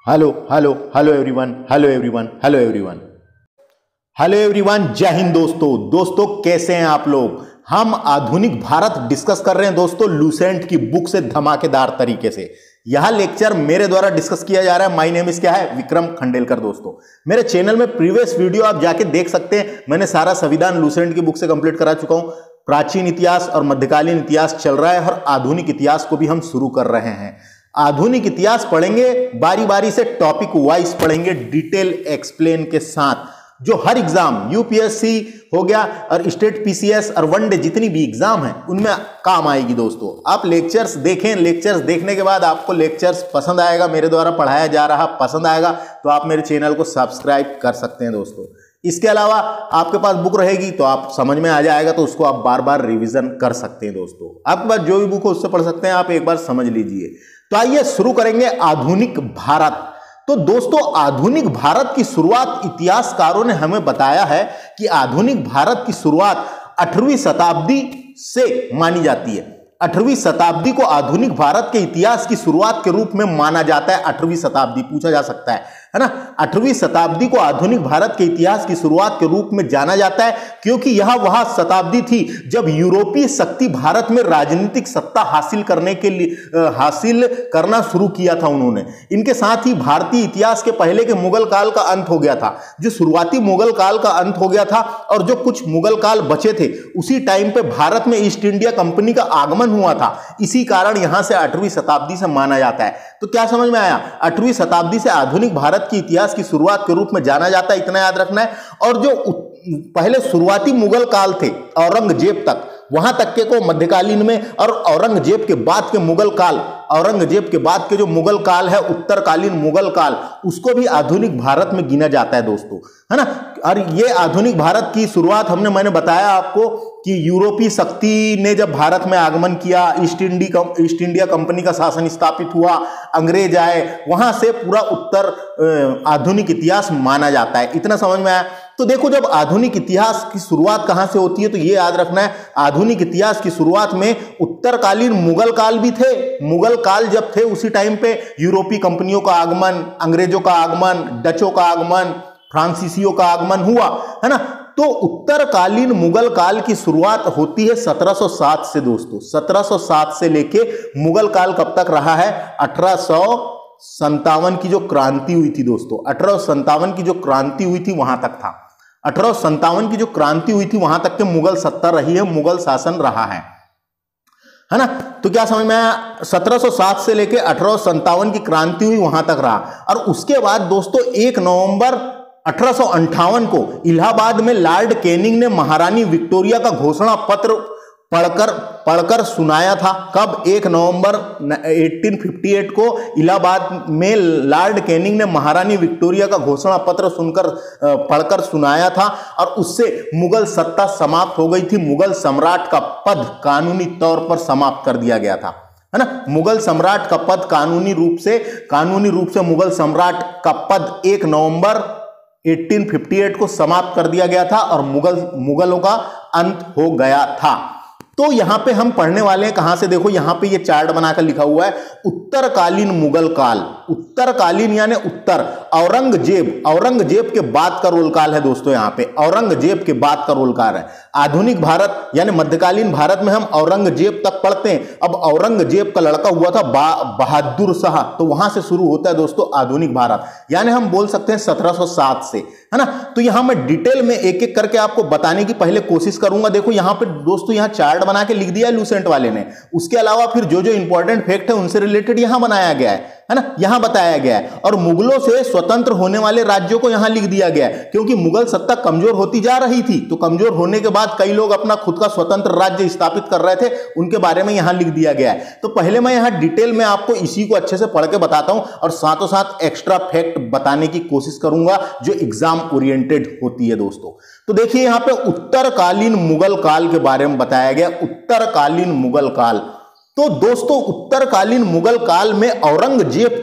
Hello hello hello everyone, hello everyone, hello everyone, hello everyone. जय हिंद दोस्तों कैसे हैं आप लोग। हम आधुनिक भारत डिस्कस कर रहे हैं दोस्तों, लूसेंट की बुक से धमाकेदार तरीके से। यह लेक्चर मेरे द्वारा डिस्कस किया जा रहा है। माय नेम इज क्या है, विक्रम खंडेलकर। दोस्तों मेरे चैनल में प्रीवियस वीडियो आप जाके देख सकते हैं। मैंने सारा संविधान लूसेंट की बुक से कंप्लीट करा चुका हूं। प्राचीन इतिहास और मध्यकालीन इतिहास चल रहा है और आधुनिक इतिहास को भी हम शुरू कर रहे हैं। आधुनिक इतिहास पढ़ेंगे, बारी बारी से टॉपिक वाइज पढ़ेंगे, डिटेल एक्सप्लेन के साथ, जो हर एग्जाम यूपीएससी हो गया और स्टेट पीसीएस और वनडे जितनी भी एग्जाम है उनमें काम आएगी। दोस्तों आप लेक्चर्स देखें, लेक्चर्स देखने के बाद आपको लेक्चर्स पसंद आएगा, मेरे द्वारा पढ़ाया जा रहा पसंद आएगा, तो आप मेरे चैनल को सब्सक्राइब कर सकते हैं। दोस्तों इसके अलावा आपके पास बुक रहेगी तो आप समझ में आ जाएगा, तो उसको आप बार बार रिवीजन कर सकते हैं। दोस्तों आपके पास जो भी बुक हो उससे पढ़ सकते हैं, आप एक बार समझ लीजिए। तो आइए शुरू करेंगे आधुनिक भारत। तो दोस्तों आधुनिक भारत की शुरुआत इतिहासकारों ने हमें बताया है कि आधुनिक भारत की शुरुआत 8वीं शताब्दी से मानी जाती है। 8वीं शताब्दी को आधुनिक भारत के इतिहास की शुरुआत के रूप में माना जाता है। 8वीं शताब्दी पूछा जा सकता है ना। 8वीं शताब्दी को आधुनिक भारत के इतिहास की शुरुआत के रूप में जाना जाता है क्योंकि यह वह शताब्दी थी जब यूरोपीय शक्ति भारत में राजनीतिक सत्ता हासिल करना शुरू किया था उन्होंने। इनके साथ ही भारतीय इतिहास के पहले के मुगल काल का अंत हो गया था। जो शुरुआती मुगल काल का अंत हो गया था और जो कुछ मुगल काल बचे थे, उसी टाइम पे भारत में ईस्ट इंडिया कंपनी का आगमन हुआ था। इसी कारण यहां से 8वीं शताब्दी से माना जाता है। तो क्या समझ में आया, 8वीं शताब्दी से आधुनिक भारत की इतिहास की शुरुआत के रूप में जाना जाता है, इतना याद रखना है। और जो पहले शुरुआती मुगल काल थे औरंगजेब तक, वहां तक के को मध्यकालीन में, और औरंगजेब के बाद के मुगल काल, औरंगजेब के बाद के जो मुगल काल है उत्तरकालीन मुगल काल, उसको भी आधुनिक भारत में गिना जाता है दोस्तों, है ना। और ये आधुनिक भारत की शुरुआत मैंने बताया आपको कि यूरोपीय शक्ति ने जब भारत में आगमन किया, ईस्ट इंडिया कंपनी का शासन स्थापित हुआ, अंग्रेज आए, वहां से पूरा उत्तर आधुनिक इतिहास माना जाता है। इतना समझ में आया। तो देखो जब आधुनिक इतिहास की शुरुआत कहां से होती है, तो ये याद रखना है, आधुनिक इतिहास की शुरुआत में उत्तरकालीन मुगल काल भी थे। मुगल काल जब थे उसी टाइम पे यूरोपीय कंपनियों का आगमन, अंग्रेजों का आगमन, डचों का आगमन, फ्रांसीसियों का आगमन हुआ, है ना। तो उत्तरकालीन मुगल काल की शुरुआत होती है 1707 से। दोस्तों 1707 से लेके मुगल काल कब तक रहा है, 1857 की जो क्रांति हुई थी दोस्तों, 1857 की जो क्रांति हुई थी वहां तक था। 1857 की जो क्रांति हुई थी वहां तक के मुगल सत्ता रही है, मुगल शासन रहा है ना। तो क्या समझ में आया, 1707 से लेके 1857 की क्रांति हुई, वहां तक रहा। और उसके बाद दोस्तों 1 नवंबर 1858 को इलाहाबाद में लॉर्ड कैनिंग ने महारानी विक्टोरिया का घोषणा पत्र पढ़कर सुनाया था। कब, 1 नवंबर 1858 को इलाहाबाद में लॉर्ड कैनिंग ने महारानी विक्टोरिया का घोषणा पत्र पढ़कर सुनाया था। और उससे मुगल सत्ता समाप्त हो गई थी। मुगल सम्राट का पद कानूनी तौर पर समाप्त कर दिया गया था, है ना। मुगल सम्राट का पद कानूनी रूप से मुगल सम्राट का पद 1 नवंबर 1858 को समाप्त कर दिया गया था और मुगलों का अंत हो गया था। तो यहां पे हम पढ़ने वाले हैं कहां से, देखो यहां पे ये चार्ट बनाकर लिखा हुआ है, उत्तरकालीन मुगल काल। उत्तरकालीन यानी उत्तर, औरंगजेब के बाद का रोल काल है दोस्तों। यहां पे औरंगजेब के बाद का रोल काल है। आधुनिक भारत यानी मध्यकालीन भारत में हम औरंगजेब तक पढ़ते हैं। अब औरंगजेब का लड़का हुआ था बहादुर शाह, तो वहां से शुरू होता है दोस्तों आधुनिक भारत, यानी हम बोल सकते हैं 1707 से, है ना। तो यहां मैं डिटेल में एक एक करके आपको बताने की पहले कोशिश करूंगा। देखो यहां पे दोस्तों, यहां चार्ट बना के लिख दिया लूसेंट वाले ने। उसके अलावा फिर जो जो इंपॉर्टेंट फैक्ट है उनसे रिलेटेड यहां बनाया गया है ना, यहां बताया गया है। और मुगलों से स्वतंत्र होने वाले राज्यों को यहां लिख दिया गया है, क्योंकि मुगल सत्ता कमजोर होती जा रही थी। तो कमजोर होने के बाद कई लोग अपना खुद का स्वतंत्र राज्य स्थापित कर रहे थे, उनके बारे में यहां लिख दिया गया है। तो पहले मैं यहां डिटेल में आपको इसी को अच्छे से पढ़ के बताता हूं और साथों साथ एक्स्ट्रा फैक्ट बताने की कोशिश करूंगा जो एग्जाम ओरिएंटेड होती है दोस्तों। तो देखिए यहां पे उत्तरकालीन मुगल काल के बारे में बताया गया। उत्तरकालीन मुगल काल, तो दोस्तों उत्तरकालीन मुगल काल में औरंगजेब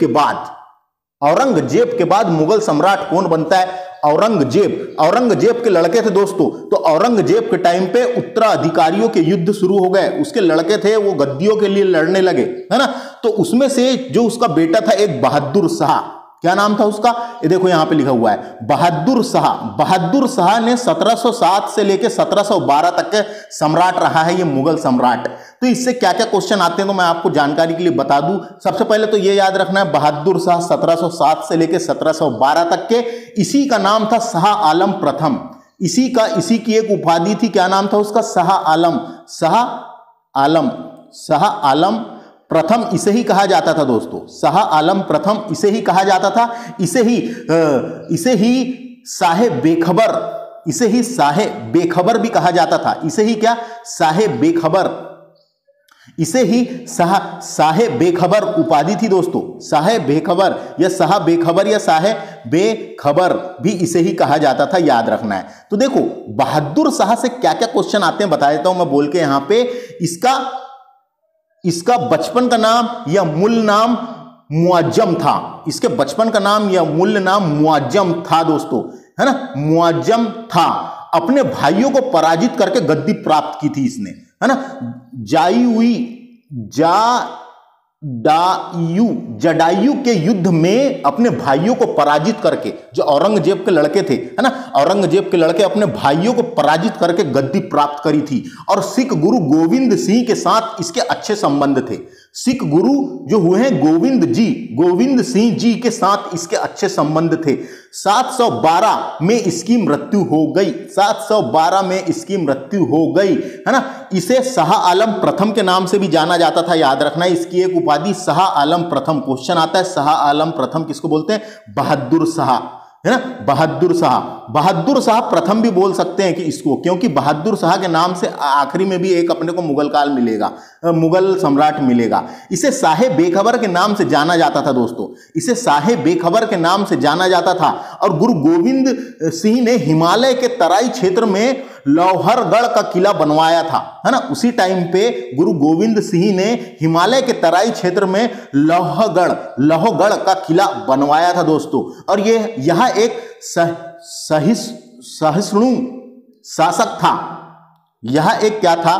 के बाद मुगल सम्राट कौन बनता है, औरंगजेब के लड़के थे दोस्तों। तो औरंगजेब के टाइम पे उत्तराधिकारियों के युद्ध शुरू हो गए। उसके लड़के थे, वो गद्दियों के लिए लड़ने लगे, है ना। तो उसमें से जो उसका बेटा था एक बहादुर शाह, क्या नाम था उसका, ये देखो यहां पे लिखा हुआ है बहादुर शाह। बहादुर शाह ने 1707 से लेकर 1712 तक के सम्राट रहा है ये मुगल सम्राट। तो इससे क्या क्या क्वेश्चन आते हैं तो मैं आपको जानकारी के लिए बता दूं। सबसे पहले तो ये याद रखना है बहादुर शाह 1707 से लेकर 1712 तक के, इसी का नाम था शाह आलम प्रथम। इसी की एक उपाधि थी, क्या नाम था उसका, शाह आलम। शाह आलम प्रथम इसे ही कहा जाता था दोस्तों, शाह आलम प्रथम इसे ही कहा जाता था। इसे ही शाह बेखबर, इसे ही शाह बेखबर भी कहा जाता था। इसे ही क्या, शाह बेखबर, इसे ही शाह बेखबर उपाधि थी दोस्तों। शाह बेखबर या शाह बेखबर या शाह बेखबर भी इसे ही कहा जाता था, याद रखना है। तो देखो बहादुर शाह से क्या क्या क्वेश्चन आते हैं बता देता हूं मैं बोल के यहां पे। इसका बचपन का नाम या मूल नाम मुअज्जम था। इसके बचपन का नाम या मूल नाम मुअज्जम था दोस्तों, है ना, मुअज्जम था। अपने भाइयों को पराजित करके गद्दी प्राप्त की थी इसने, है ना। जडायु के युद्ध में अपने भाइयों को पराजित करके, जो औरंगजेब के लड़के थे, है ना, औरंगजेब के लड़के अपने भाइयों को पराजित करके गद्दी प्राप्त करी थी। और सिख गुरु गोविंद सिंह के साथ इसके अच्छे संबंध थे। सिख गुरु जो हुए हैं गोविंद सिंह जी के साथ इसके अच्छे संबंध थे। 712 में इसकी मृत्यु हो गई, 712 में इसकी मृत्यु हो गई, है ना। इसे शाह आलम प्रथम के नाम से भी जाना जाता था, याद रखना है। इसकी एक उपाधि शाह आलम प्रथम, क्वेश्चन आता है शाह आलम प्रथम किसको बोलते हैं, बहादुर शाह, है ना, बहादुर शाह प्रथम भी बोल सकते हैं कि इसको, क्योंकि बहादुर शाह के नाम से आखिरी में भी एक अपने को मुगल काल मिलेगा, मुगल सम्राट मिलेगा। इसे शाह बेखबर के नाम से जाना जाता था दोस्तों, इसे शाह बेखबर के नाम से जाना जाता था। और गुरु गोविंद सिंह ने हिमालय के तराई क्षेत्र में लोहरगढ़ का किला बनवाया था, है ना। उसी टाइम पे गुरु गोविंद सिंह ने हिमालय के तराई क्षेत्र में लोहगढ़ का किला बनवाया था दोस्तों। और यह एक सहिष्णु शासक था। यह एक क्या था,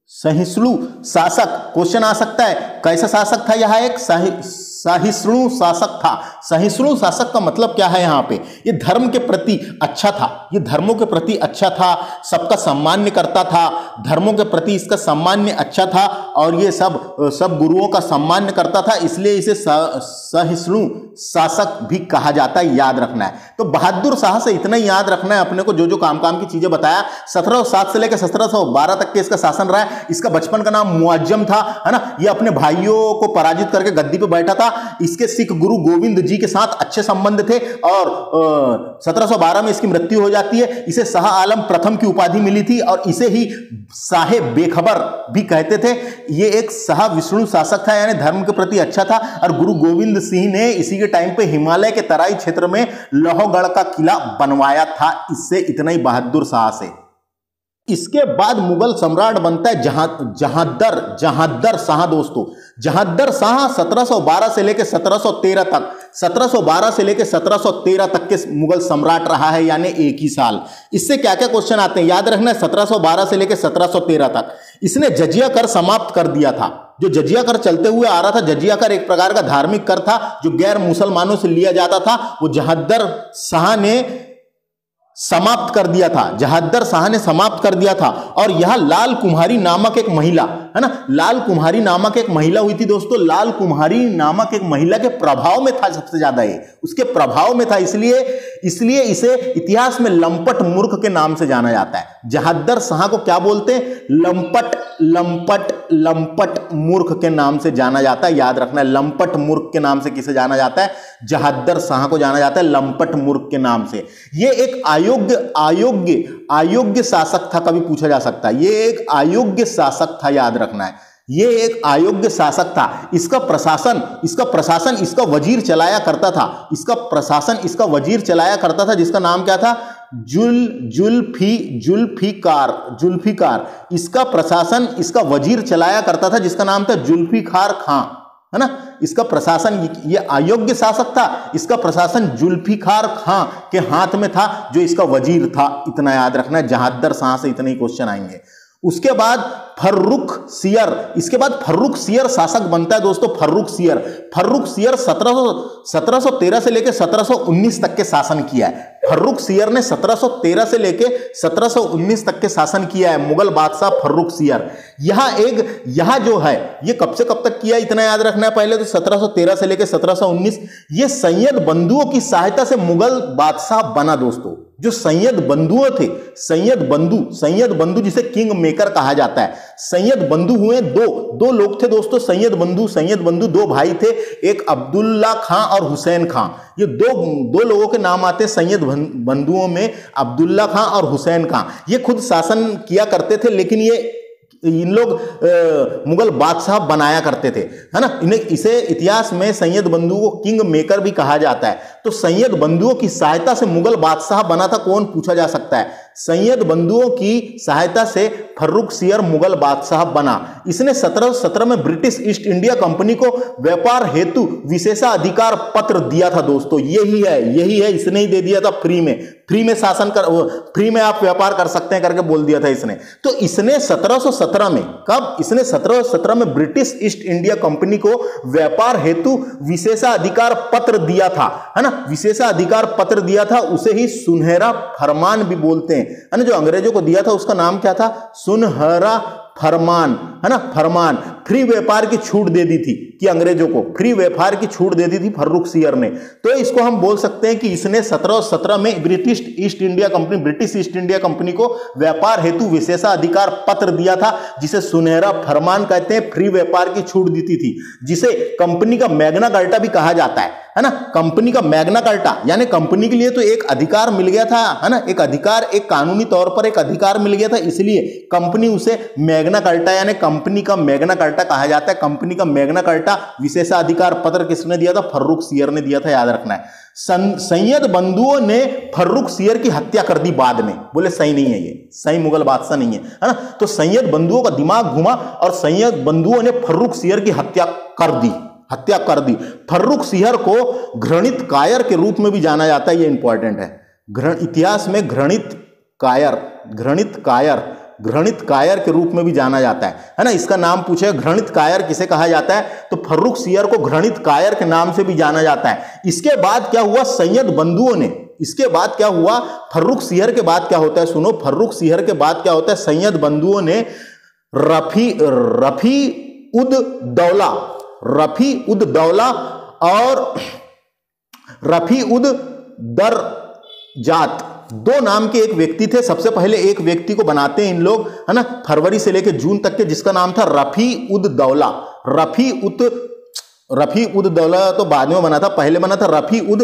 सहिष्णु शासक। क्वेश्चन आ सकता है कैसा शासक था, यह एक सहिष्णु शासक था। सहिष्णु शासक का मतलब क्या है यहाँ पे, ये धर्म के प्रति अच्छा था, ये धर्मों के प्रति अच्छा था, सबका सम्मान करता था, धर्मों के प्रति इसका सम्मान अच्छा था। और ये सब गुरुओं का सम्मान करता था, इसलिए इसे सहिष्णु शासक भी कहा जाता है, याद रखना है। तो बहादुर शाह से इतना ही याद रखना है अपने को, जो काम की चीजें बताया। 1707 से लेकर 1712 तक के इसका शासन रहा है। इसका बचपन का नाम मुअज्जम था, है ना। ये अपने भाइयों को पराजित करके गद्दी पे बैठा था। इसके सिख गुरु गोविंद जी के साथ अच्छे संबंध थे। और 1712 में इसकी मृत्यु हो जाती है। इसे शाह आलम प्रथम की उपाधि मिली थी और इसे ही शाह बेखबर भी कहते थे। ये एक शाह विष्णु शासक था, यानी धर्म के प्रति अच्छा था। और गुरु गोविंद सिंह ने इसी के टाइम पे हिमालय के तराई क्षेत्र में लोहगढ़ का किला बनवाया था। इससे इतना ही बहादुर शाह से। इसके बाद मुगल सम्राट बनता है जहांदर शाह दोस्तों। जहांदर शाह 1712 से लेकर 1713 तक, 1712 से लेकर 1713 तक के मुगल सम्राट रहा है, यानी एक ही साल। इससे क्या क्या क्वेश्चन आते हैं याद रखना है। 1712 से लेकर 1713 तक इसने जजिया कर समाप्त कर दिया था। जो जजिया कर चलते हुए आ रहा था, जजिया कर एक प्रकार का धार्मिक कर था जो गैर मुसलमानों से लिया जाता था, वो जहांदर शाह ने समाप्त कर दिया था। जहांदर शाह ने समाप्त कर दिया था। और यह लाल कुम्हारी नामक एक महिला, है ना, लाल कुम्हारी नामक एक महिला हुई थी दोस्तों। लाल कुम्हारी नामक एक महिला के प्रभाव में था सबसे ज्यादा, ये उसके प्रभाव में था, इसलिए इसे इतिहास में लंपट मूर्ख के नाम से जाना जाता है। जहांदर शाह को क्या बोलते हैं, लंपट मूर्ख के नाम से जाना जाता है, याद रखना है। लंपट मूर्ख के नाम से किसे जाना जाता है, जहांदर शाह को जाना जाता है लंपट मूर्ख के नाम से। ये एक अयोग्य शासक था, कभी पूछा जा सकता है। ये एक अयोग्य शासक था, याद रखना है। ये एक अयोग्य शासक था। इसका प्रशासन इसका वजीर चलाया करता था। इसका प्रशासन इसका वजीर चलाया करता था, जिसका नाम क्या था, जुल्फिकार। इसका प्रशासन इसका वजीर चलाया करता था, जिसका नाम था जुल्फिकार खां, है ना। इसका प्रशासन, ये अयोग्य शासक था, इसका प्रशासन जुल्फिकार खां के हाथ में था, जो इसका वजीर था। इतना याद रखना है। जहांदर शाह से इतने ही क्वेश्चन आएंगे। उसके बाद फर्रुखसियर, इसके बाद फर्रुखसियर शासक बनता है दोस्तों। फर्रुखसियर 1713 से लेकर 1719 तक के शासन किया है। फर्रुखसियर ने 1713 से लेकर 1719 तक के शासन किया है, मुगल बादशाह फर्रुखसियर। यह जो है ये कब से कब तक किया इतना याद रखना है पहले तो, 1713 से लेकर 1719। ये सैयद बंधुओं की सहायता से मुगल बादशाह बना दोस्तों। जो सैयद बंधुओं थे, सैयद बंधु जिसे किंग मेकर कहा जाता है। सैयद बंधु हुए दो लोग थे दोस्तों। सैयद बंधु दो भाई थे, एक अब्दुल्ला खां और हुसैन खां। ये दो लोगों के नाम आते हैं सैयद बंधुओं में, अब्दुल्ला खां और हुसैन खां। ये खुद शासन किया करते थे, लेकिन इन लोग मुगल बादशाह बनाया करते थे, है ना। इसे इतिहास में सैयद बंधुओं को किंग मेकर भी कहा जाता है। तो सैयद बंधुओं की सहायता से मुगल बादशाह बना था कौन, पूछा जा सकता है। सैयद बंधुओं की सहायता से फर्रुखसियर मुगल बादशाह बना। इसने 1717 में ब्रिटिश ईस्ट इंडिया कंपनी को व्यापार हेतु विशेषाधिकार पत्र दिया था दोस्तों। यही है, इसने ही दे दिया था फ्री में शासन कर, फ्री में आप व्यापार कर सकते हैं करके बोल दिया था इसने। तो इसने 1717 में, कब, इसने 1717 में ब्रिटिश ईस्ट इंडिया कंपनी को व्यापार हेतु विशेषाधिकार पत्र दिया था, है ना। विशेषाधिकार पत्र दिया था, उसे ही सुनहरा फरमान भी बोलते हैं, है ना। जो अंग्रेजों को दिया था उसका नाम क्या था, सुनहरा फरमान, है ना। फरमान, फ्री व्यापार की छूट दे दी थी कि अंग्रेजों को फ्री व्यापार की छूट दे दी थी फर्रुखसियर ने। तो इसको हम बोल सकते हैं कि इसने 1717 में ब्रिटिश ईस्ट इंडिया कंपनी को व्यापार हेतु विशेषाधिकार पत्र दिया था, जिसे सुनहरा फरमान कहते हैं। फ्री व्यापार की छूट दी थी, जिसे कंपनी का मैग्ना कार्टा भी कहा जाता है ना। कंपनी का मैग्ना कार्टा यानी कंपनी के लिए तो एक अधिकार मिल गया था, है ना। एक अधिकार, एक कानूनी तौर पर एक अधिकार मिल गया था, इसलिए कंपनी उसे मैग्ना कार्टा यानी कंपनी का मैग्ना कार्टा कहा जाता है। कंपनी का मैग्ना कार्टा विशेषाधिकार पत्र किसने दिया था, फर्रुखसियर ने दिया था, याद रखना है। सैयद बंधुओं ने फर्रुखसियर की हत्या कर दी बाद में। बोले सही नहीं है, ये सही मुगल बादशाह नहीं है ना। तो सैयद बंधुओं का दिमाग घुमा और सैयद बंधुओं ने फर्रुखसियर की हत्या कर दी। फर्रुखसियर को घृणित कायर के रूप में भी जाना जाता है, ये इंपॉर्टेंट है। इतिहास में घृणित कायर के रूप में भी जाना जाता है ना। इसका नाम पूछे, घृणित कायर किसे कहा जाता है, तो फर्रुखसियर को घृणित कायर के नाम से भी जाना जाता है। इसके बाद क्या हुआ, सैयद बंधुओं ने, इसके बाद क्या हुआ, फर्रुखसियर के बाद क्या होता है, सुनो। फर्रुखसियर के बाद क्या होता है, सैयद बंधुओं ने रफी उद दौला और रफी उद दरजात, दो नाम के एक व्यक्ति थे। सबसे पहले एक व्यक्ति को बनाते हैं इन लोग, है ना, फरवरी से लेकर जून तक के, जिसका नाम था रफी उद दौला। रफी उद दौला तो बाद में बना था, पहले बना था रफी उद,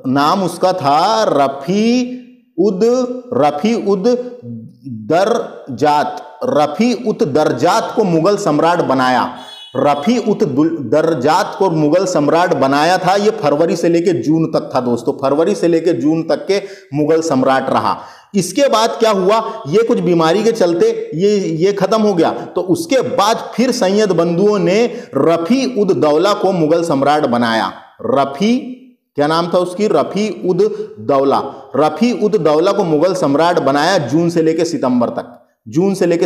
नाम उसका था रफी उद दरजात। रफी उद दरजात को मुगल सम्राट बनाया। रफी उद दरजात को मुगल सम्राट बनाया था। ये फरवरी से लेकर जून तक था दोस्तों, फरवरी से लेकर जून तक के मुगल सम्राट रहा। इसके बाद क्या हुआ, ये कुछ बीमारी के चलते ये खत्म हो गया। तो उसके बाद फिर सैयद बंधुओं ने रफी उद दौला को मुगल सम्राट बनाया। क्या नाम था उसकी, रफी उद दौला को मुगल सम्राट बनाया जून से लेकर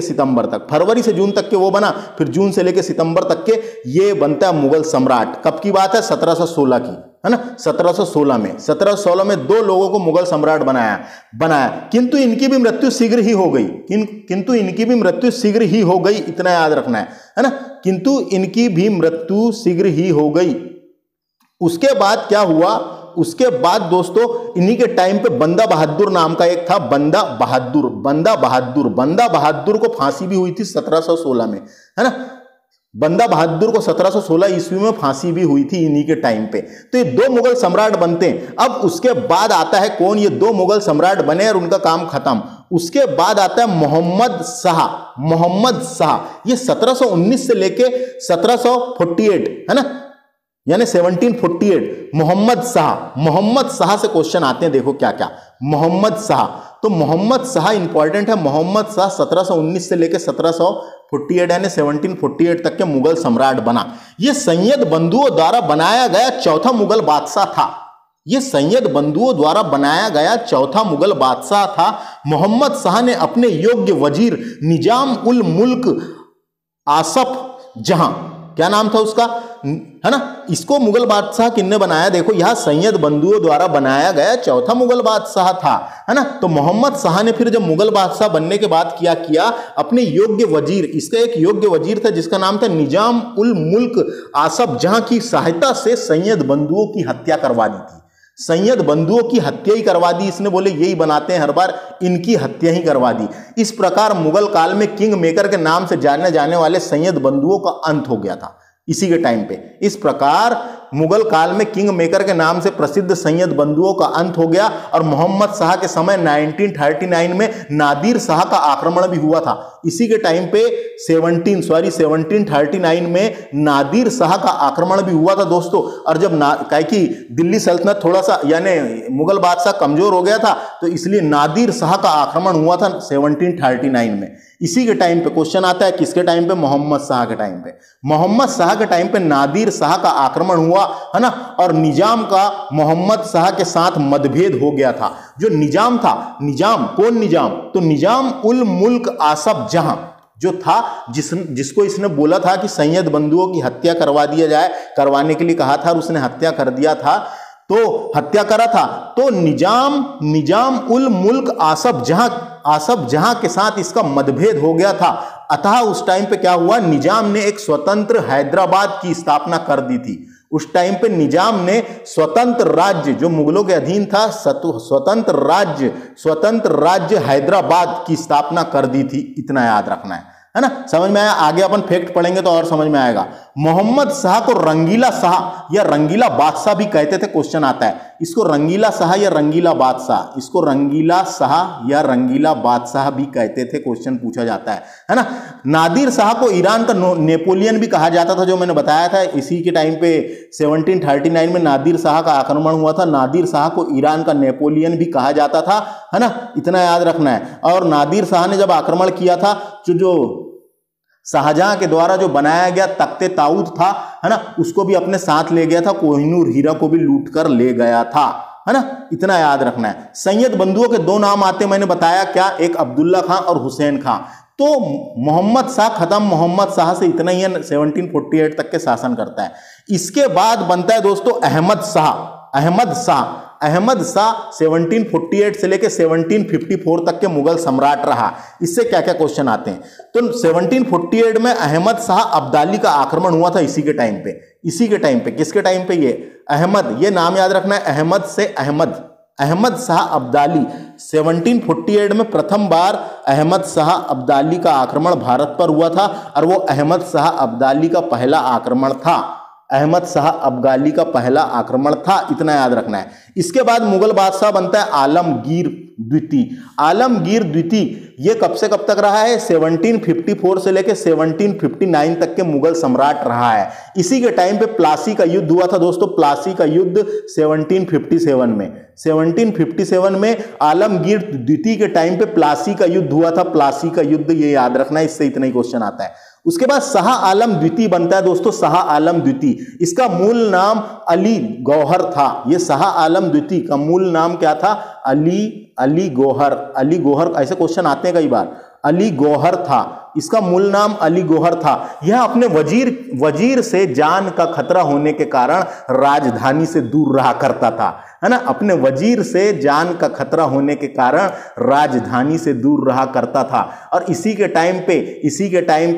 सितंबर तक। फरवरी से जून तक के वो बना, फिर जून से लेकर सितंबर तक के ये बनता है मुगल सम्राट। कब की बात है, 1716 की, है ना। 1716 में दो लोगों को मुगल सम्राट बनाया, किंतु इनकी भी मृत्यु शीघ्र ही हो गई, इतना याद रखना है ना। किंतु इनकी भी मृत्यु शीघ्र ही हो गई। उसके बाद क्या हुआ, उसके बाद दोस्तों इन्हीं के टाइम पे बंदा बहादुर नाम का एक था, बंदा बहादुर को फांसी भी हुई थी 1716 में, है ना। बंदा बहादुर को 1716 ईस्वी में फांसी भी हुई थी इन्हीं के टाइम पे। तो ये दो मुगल सम्राट बनते हैं। अब उसके बाद आता है कौन, ये दो मुगल सम्राट बने और उनका काम खत्म। उसके बाद आता है मोहम्मद शाह। ये 1719 से लेके 1748, है ना, यानी 1748। मोहम्मद शाह से क्वेश्चन आते हैं, देखो क्या क्या। मोहम्मद शाह इंपॉर्टेंट है। मोहम्मद शाह 1719 से लेकर 1748 यानी 1748 तक के मुगल सम्राट बना। यह सैयद बंधुओं द्वारा बनाया गया चौथा मुगल बादशाह था। ये सैयद बंधुओं द्वारा बनाया गया चौथा मुगल बादशाह था। मोहम्मद शाह ने अपने योग्य वजीर निजाम उल मुल्क आसफ जहां, क्या नाम था उसका, है ना, इसको मुगल बादशाह किसने बनाया, देखो यह सैयद बंधुओं द्वारा बनाया गया चौथा मुगल बादशाह था, है ना। तो मोहम्मद शाह ने फिर जब मुगल बादशाह बनने के बाद क्या किया, अपने योग्य वजीर, इसका एक योग्य वजीर था जिसका नाम था निजाम उल मुल्क आसफ जहां की सहायता से सैयद बंधुओं की हत्या करवा दी थी। सैयद बंधुओं की हत्या ही करवा दी, इसने बोले यही बनाते हैं हर बार, इनकी हत्या ही करवा दी। इस प्रकार मुगल काल में किंग मेकर के नाम से जाने जाने वाले सैयद बंधुओं का अंत हो गया था इसी के टाइम पे। इस प्रकार मुगल काल में किंग मेकर के नाम से प्रसिद्ध सैयद बंधुओं का अंत हो गया। और मोहम्मद शाह के समय 1939 में नादिर शाह का आक्रमण भी हुआ था। इसी के टाइम पे 1739 में नादिर शाह का आक्रमण भी हुआ था दोस्तों। और जब क्या कि दिल्ली सल्तनत थोड़ा सा यानी मुगल बादशाह कमजोर हो गया था, तो इसलिए नादिर शाह का आक्रमण हुआ था 1739 में। इसी के टाइम पे क्वेश्चन आता है, किसके टाइम पे, मोहम्मद शाह के टाइम पे। मोहम्मद शाह के टाइम पे नादिर शाह का आक्रमण हुआ, है ना, और निजाम का मोहम्मद शाह के साथ मतभेद हो गया था। जो निजाम था, निजाम कौन निजाम, तो निजाम उल मुल्क आसफ जहां जो था, जिसको इसने बोला था कि सैयद बंधुओं की हत्या करवा दिया जाए, करवाने के लिए कहा था और उसने हत्या कर दिया था, तो हत्या करा था। तो निजाम उल मुल्क आसफ जहां के साथ इसका मतभेद हो गया था। अतः उस टाइम पे क्या हुआ, निजाम ने एक स्वतंत्र हैदराबाद की स्थापना कर दी थी। उस टाइम पे निजाम ने स्वतंत्र राज्य जो मुगलों के अधीन था, स्वतंत्र राज्य हैदराबाद की स्थापना कर दी थी। इतना याद रखना है ना, समझ में आया। आगे अपन फैक्ट पढ़ेंगे तो और समझ में आएगा। मोहम्मद शाह को रंगीला शाह या रंगीला बादशाह भी कहते थे, क्वेश्चन आता है इसको रंगीला शाह या रंगीला बादशाह, इसको रंगीला शाह या रंगीला बादशाह भी कहते थे, क्वेश्चन पूछा जाता है ना। नादिर शाह को ईरान का नेपोलियन भी कहा जाता था, जो मैंने बताया था। इसी के टाइम पे 1739 में नादिर शाह का आक्रमण हुआ था। नादिर शाह को ईरान का नेपोलियन भी कहा जाता था, है ना, इतना याद रखना है। और नादिर शाह ने जब आक्रमण किया था, जो शाहजहां के द्वारा जो बनाया गया तख्ते ताऊद था, है ना, उसको भी अपने साथ ले गया था। कोहिनूर हीरा को भी लूट कर ले गया था, है ना, इतना याद रखना है। सैयद बंधुओं के दो नाम आते मैंने बताया, क्या, एक अब्दुल्ला खां और हुसैन खां। तो मोहम्मद शाह खत्म, मोहम्मद शाह से इतना ही 1748 तक के शासन करता है। इसके बाद बनता है दोस्तों अहमद शाह। अहमद शाह 1748 से लेकर 1754 तक के मुगल सम्राट रहा। इससे क्या क्या क्वेश्चन आते हैं, तो 1748 में अहमद शाह अब्दाली का आक्रमण हुआ था। इसी के टाइम पे किसके टाइम पे, ये अहमद, ये नाम याद रखना है, अहमद से अहमद शाह अब्दाली। 1748 में प्रथम बार अहमद शाह अब्दाली का आक्रमण भारत पर हुआ था, और वो अहमद शाह अब्दाली का पहला आक्रमण था। अब्दाली का पहला आक्रमण था, इतना याद रखना है। इसके बाद मुगल बादशाह बनता है आलमगीर द्वितीय। ये कब से कब तक रहा है, 1754 से लेकर 1759 तक के मुगल सम्राट रहा है। इसी के टाइम पे प्लासी का युद्ध हुआ था दोस्तों। प्लासी का युद्ध 1757 में आलमगीर द्वितीय के टाइम पे प्लासी का युद्ध हुआ था। प्लासी का युद्ध, ये याद रखना है, इससे इतना ही क्वेश्चन आता है। उसके बाद शाह आलम द्वितीय बनता है दोस्तों। शाह आलम द्वितीय, इसका मूल नाम अली गौहर था। ये शाह आलम द्वितीय का मूल नाम क्या था, अली गौहर। ऐसे क्वेश्चन आते हैं कई बार, अली गौहर था, इसका मूल नाम अली गौहर था। यह अपने वजीर से जान का खतरा होने के कारण राजधानी से दूर रहा करता था, है ना। अपने वजीर से जान का खतरा होने के कारण राजधानी से दूर रहा करता था। और इसी के टाइम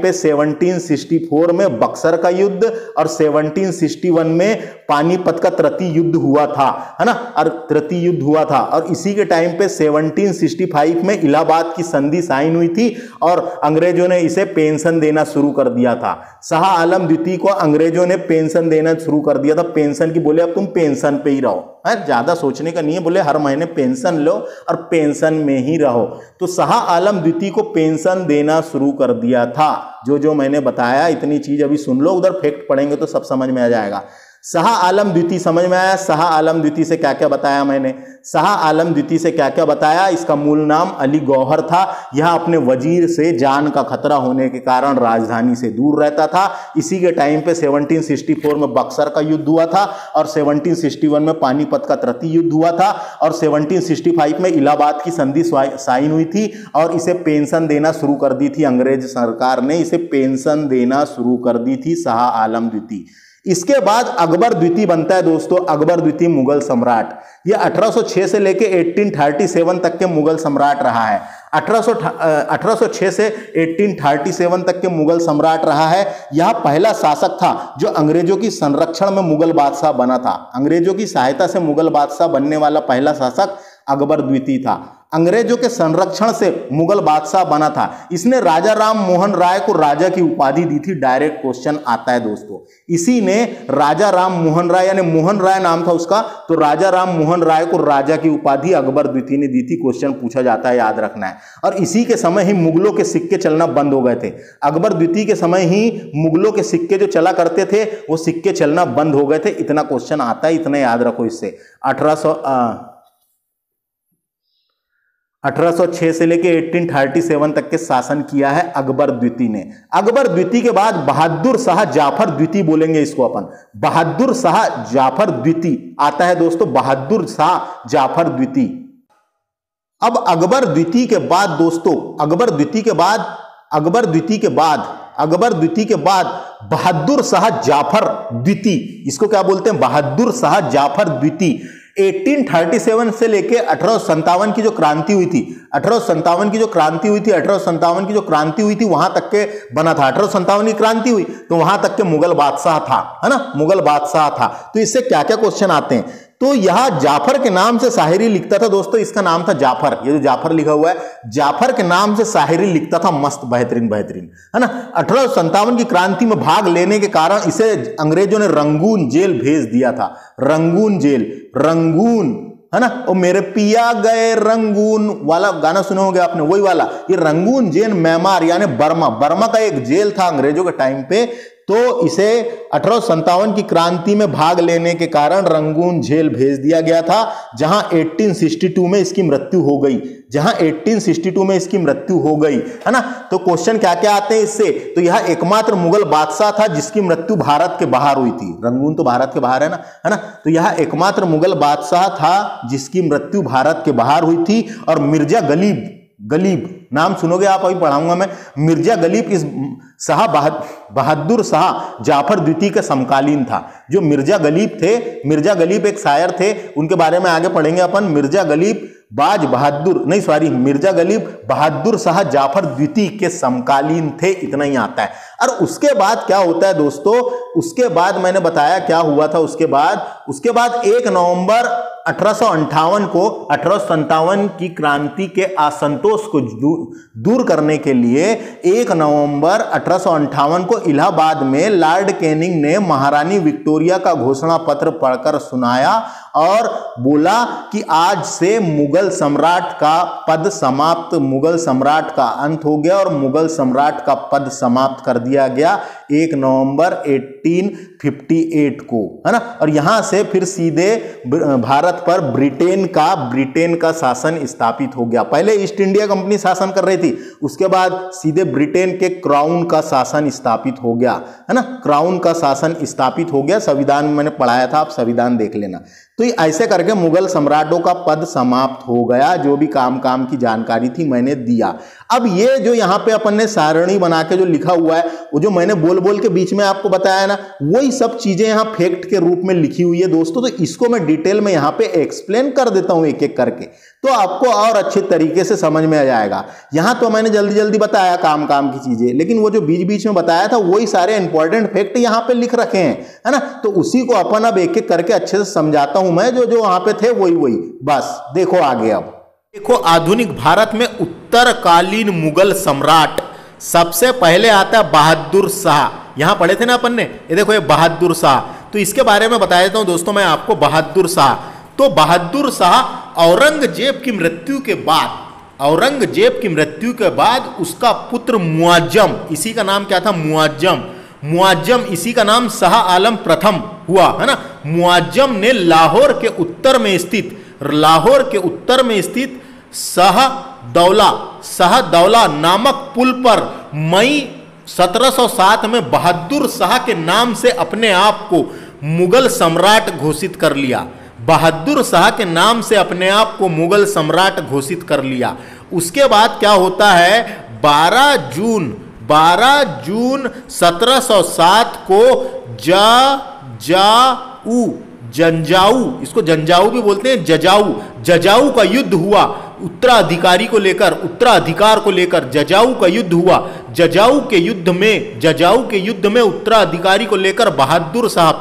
पे 1764 में बक्सर का युद्ध और 1761 में पानीपत का तृतीय युद्ध हुआ था, है ना, और तृतीय युद्ध हुआ था। और इसी के टाइम पे 1765 में इलाहाबाद की संधि साइन हुई थी और अंग्रेजों ने इसे पेंशन देना शुरू कर दिया था। शाह आलम द्वितीय को अंग्रेजों ने पेंशन देना शुरू कर दिया था। पेंशन की बोले अब तुम पेंशन पे ही रहो, है, ज्यादा सोचने का नहीं है, बोले हर महीने पेंशन लो और पेंशन में ही रहो। तो शाह आलम द्वितीय को पेंशन देना शुरू कर दिया था। जो मैंने बताया इतनी चीज अभी सुन लो, उधर फैक्ट पढ़ेंगे तो सब समझ में आ जाएगा। शाह आलम द्वितीय समझ में आया? शाह आलम द्वितीय से क्या क्या बताया मैंने? शाह आलम द्वितीय से क्या क्या बताया? इसका मूल नाम अली गौहर था। यह अपने वजीर से जान का खतरा होने के कारण राजधानी से दूर रहता था। इसी के टाइम पे 1764 में बक्सर का युद्ध हुआ था और 1761 में पानीपत का तृतीय युद्ध हुआ था और 1765 में इलाहाबाद की संधि साइन हुई थी और इसे पेंशन देना शुरू कर दी थी अंग्रेज सरकार ने, इसे पेंशन देना शुरू कर दी थी शाह आलम द्वितीय। इसके बाद अकबर द्वितीय बनता है दोस्तों। अकबर द्वितीय मुगल सम्राट, यह 1806 से लेके 1837 तक के मुगल सम्राट रहा है। 1806 से 1837 तक के मुगल सम्राट रहा है। यह पहला शासक था जो अंग्रेजों की संरक्षण में मुगल बादशाह बना था। अंग्रेजों की सहायता से मुगल बादशाह बनने वाला पहला शासक अकबर द्वितीय था। अंग्रेजों के संरक्षण से मुगल बादशाह बना था। इसने राजा राम मोहन राय को राजा की उपाधि दी थी। डायरेक्ट क्वेश्चन आता है दोस्तों। इसी ने राजा राम मोहन राय, यानी मोहन राय नाम था उसका, तो राजा राम मोहन राय को राजा की उपाधि अकबर द्वितीय ने दी थी। क्वेश्चन पूछा जाता है, याद रखना है। और इसी के समय ही मुगलों के सिक्के चलना बंद हो गए थे। अकबर द्वितीय के समय ही मुगलों के सिक्के जो चला करते थे वो सिक्के चलना बंद हो गए थे। इतना क्वेश्चन आता है, इतना याद रखो इससे। 1806 से लेके 1837 तक के शासन किया है अकबर द्वितीय ने। अकबर द्वितीय के बाद बहादुर शाह जाफर द्वितीय बोलेंगे इसको अपन। बहादुर शाह जाफर द्वितीय आता है दोस्तों, बहादुर शाह जाफर द्वितीय। अब अकबर द्वितीय के बाद दोस्तों, अकबर द्वितीय के बाद बहादुर शाह जाफर द्वितीय, इसको क्या बोलते हैं? बहादुर शाह जाफर द्वितीय। 1837 से लेके 1857 की जो क्रांति हुई थी, 1857 की जो क्रांति हुई थी वहां तक के बना था। 1857 की क्रांति हुई तो वहां तक के मुगल बादशाह था, है ना, मुगल बादशाह था। तो इससे क्या क्या क्वेश्चन आते हैं? तो यह जाफर के नाम से शायरी लिखता था दोस्तों। इसका नाम था जाफर। ये जो जाफर लिखा हुआ है, जाफर के नाम से शायरी लिखता था। मस्त, बेहतरीन, है ना। 1857 की क्रांति में भाग लेने के कारण इसे अंग्रेजों ने रंगून जेल भेज दिया था। रंगून जेल, रंगून, है ना। और मेरे पिया गए रंगून वाला गाना सुने होंगे आपने, वही वाला। ये रंगून जेल म्यांमार यानी बर्मा का एक जेल था अंग्रेजों के टाइम पे। तो इसे 1857 की क्रांति में भाग लेने के कारण रंगून जेल भेज दिया गया था, जहां 1862 में इसकी मृत्यु हो गई। है ना। तो क्वेश्चन क्या क्या आते हैं इससे? तो यह एकमात्र मुगल बादशाह था जिसकी मृत्यु भारत के बाहर हुई थी। रंगून तो भारत के बाहर है ना। तो यह एकमात्र मुगल बादशाह था जिसकी मृत्यु भारत के बाहर हुई थी। और मिर्जा गलीब नाम सुनोगे आप, अभी पढ़ाऊंगा मैं। मिर्जा गलीब इस शाह बहादुर शाह जाफर द्वितीय के समकालीन था। जो मिर्जा गलीब थे, मिर्जा गलीब एक शायर थे, उनके बारे में आगे पढ़ेंगे अपन। मिर्जा गलीब बहादुर शाह जाफर द्वितीय के समकालीन थे। इतना ही आता है। और उसके बाद क्या होता है दोस्तों? उसके बाद मैंने बताया क्या हुआ था। उसके बाद 1 नवंबर 1858 की क्रांति के असंतोष को दूर करने के लिए 1 नवंबर 1858 को इलाहाबाद में लॉर्ड कैनिंग ने महारानी विक्टोरिया का घोषणा पत्र पढ़कर सुनाया और बोला कि आज से मुगल सम्राट का पद समाप्त, मुगल सम्राट का अंत हो गया और मुगल सम्राट का पद समाप्त कर दिया गया 1 नवंबर 1858 को, है ना। और यहां से फिर सीधे भारत पर ब्रिटेन का शासन स्थापित हो गया। पहले ईस्ट इंडिया कंपनी शासन कर रही थी, उसके बाद सीधे ब्रिटेन के क्राउन का शासन स्थापित हो गया, है ना। क्राउन का शासन स्थापित हो गया। संविधान में मैंने पढ़ाया था, आप संविधान देख लेना। तो ऐसे करके मुगल सम्राटों का पद समाप्त हो गया। जो भी काम की जानकारी थी मैंने दिया। अब ये जो यहाँ पे अपन ने सारणी बना के जो लिखा हुआ है, वो जो मैंने बोल के बीच में आपको बताया ना, वही सब चीजें यहाँ फैक्ट के रूप में लिखी हुई है दोस्तों। तो इसको मैं डिटेल में यहाँ पे एक्सप्लेन कर देता हूँ एक एक करके, तो आपको और अच्छे तरीके से समझ में आ जाएगा। यहाँ तो मैंने जल्दी बताया काम की चीजें, लेकिन वो जो बीच में बताया था वही सारे इंपॉर्टेंट फैक्ट यहाँ पे लिख रखे हैं, है ना। तो उसी को अपन अब एक एक करके अच्छे से समझाता हूं मैं। जो वहां पे थे वही बस देखो आगे। अब देखो आधुनिक भारत में उत्तरकालीन मुगल सम्राट सबसे पहले आता है बहादुर शाह। यहां पढ़े थे ना अपन ने, ये देखो ये बहादुर शाह। तो इसके बारे में बता देता हूं दोस्तों मैं आपको। बहादुर शाह, तो बहादुर शाह औरंगजेब की मृत्यु के बाद उसका पुत्र मुआज्जम, इसी का नाम क्या था? मुआज्जम। मुआज्जम, इसी का नाम शाह आलम प्रथम हुआ, है ना। मुआज्जम ने लाहौर के उत्तर में स्थित शाहदौला नामक पुल पर मई 1707 में बहादुर शाह के नाम से अपने आप को मुगल सम्राट घोषित कर लिया। बहादुर शाह के नाम से अपने आप को मुगल सम्राट घोषित कर लिया। उसके बाद क्या होता है, 12 जून 1707 को जंजाऊ, इसको जंजाऊ भी बोलते हैं, जजाऊ का युद्ध हुआ। उत्तराधिकार को लेकर जजाऊ का युद्ध हुआ। जजाऊ के युद्ध में उत्तराधिकारी को लेकर बहादुर शाह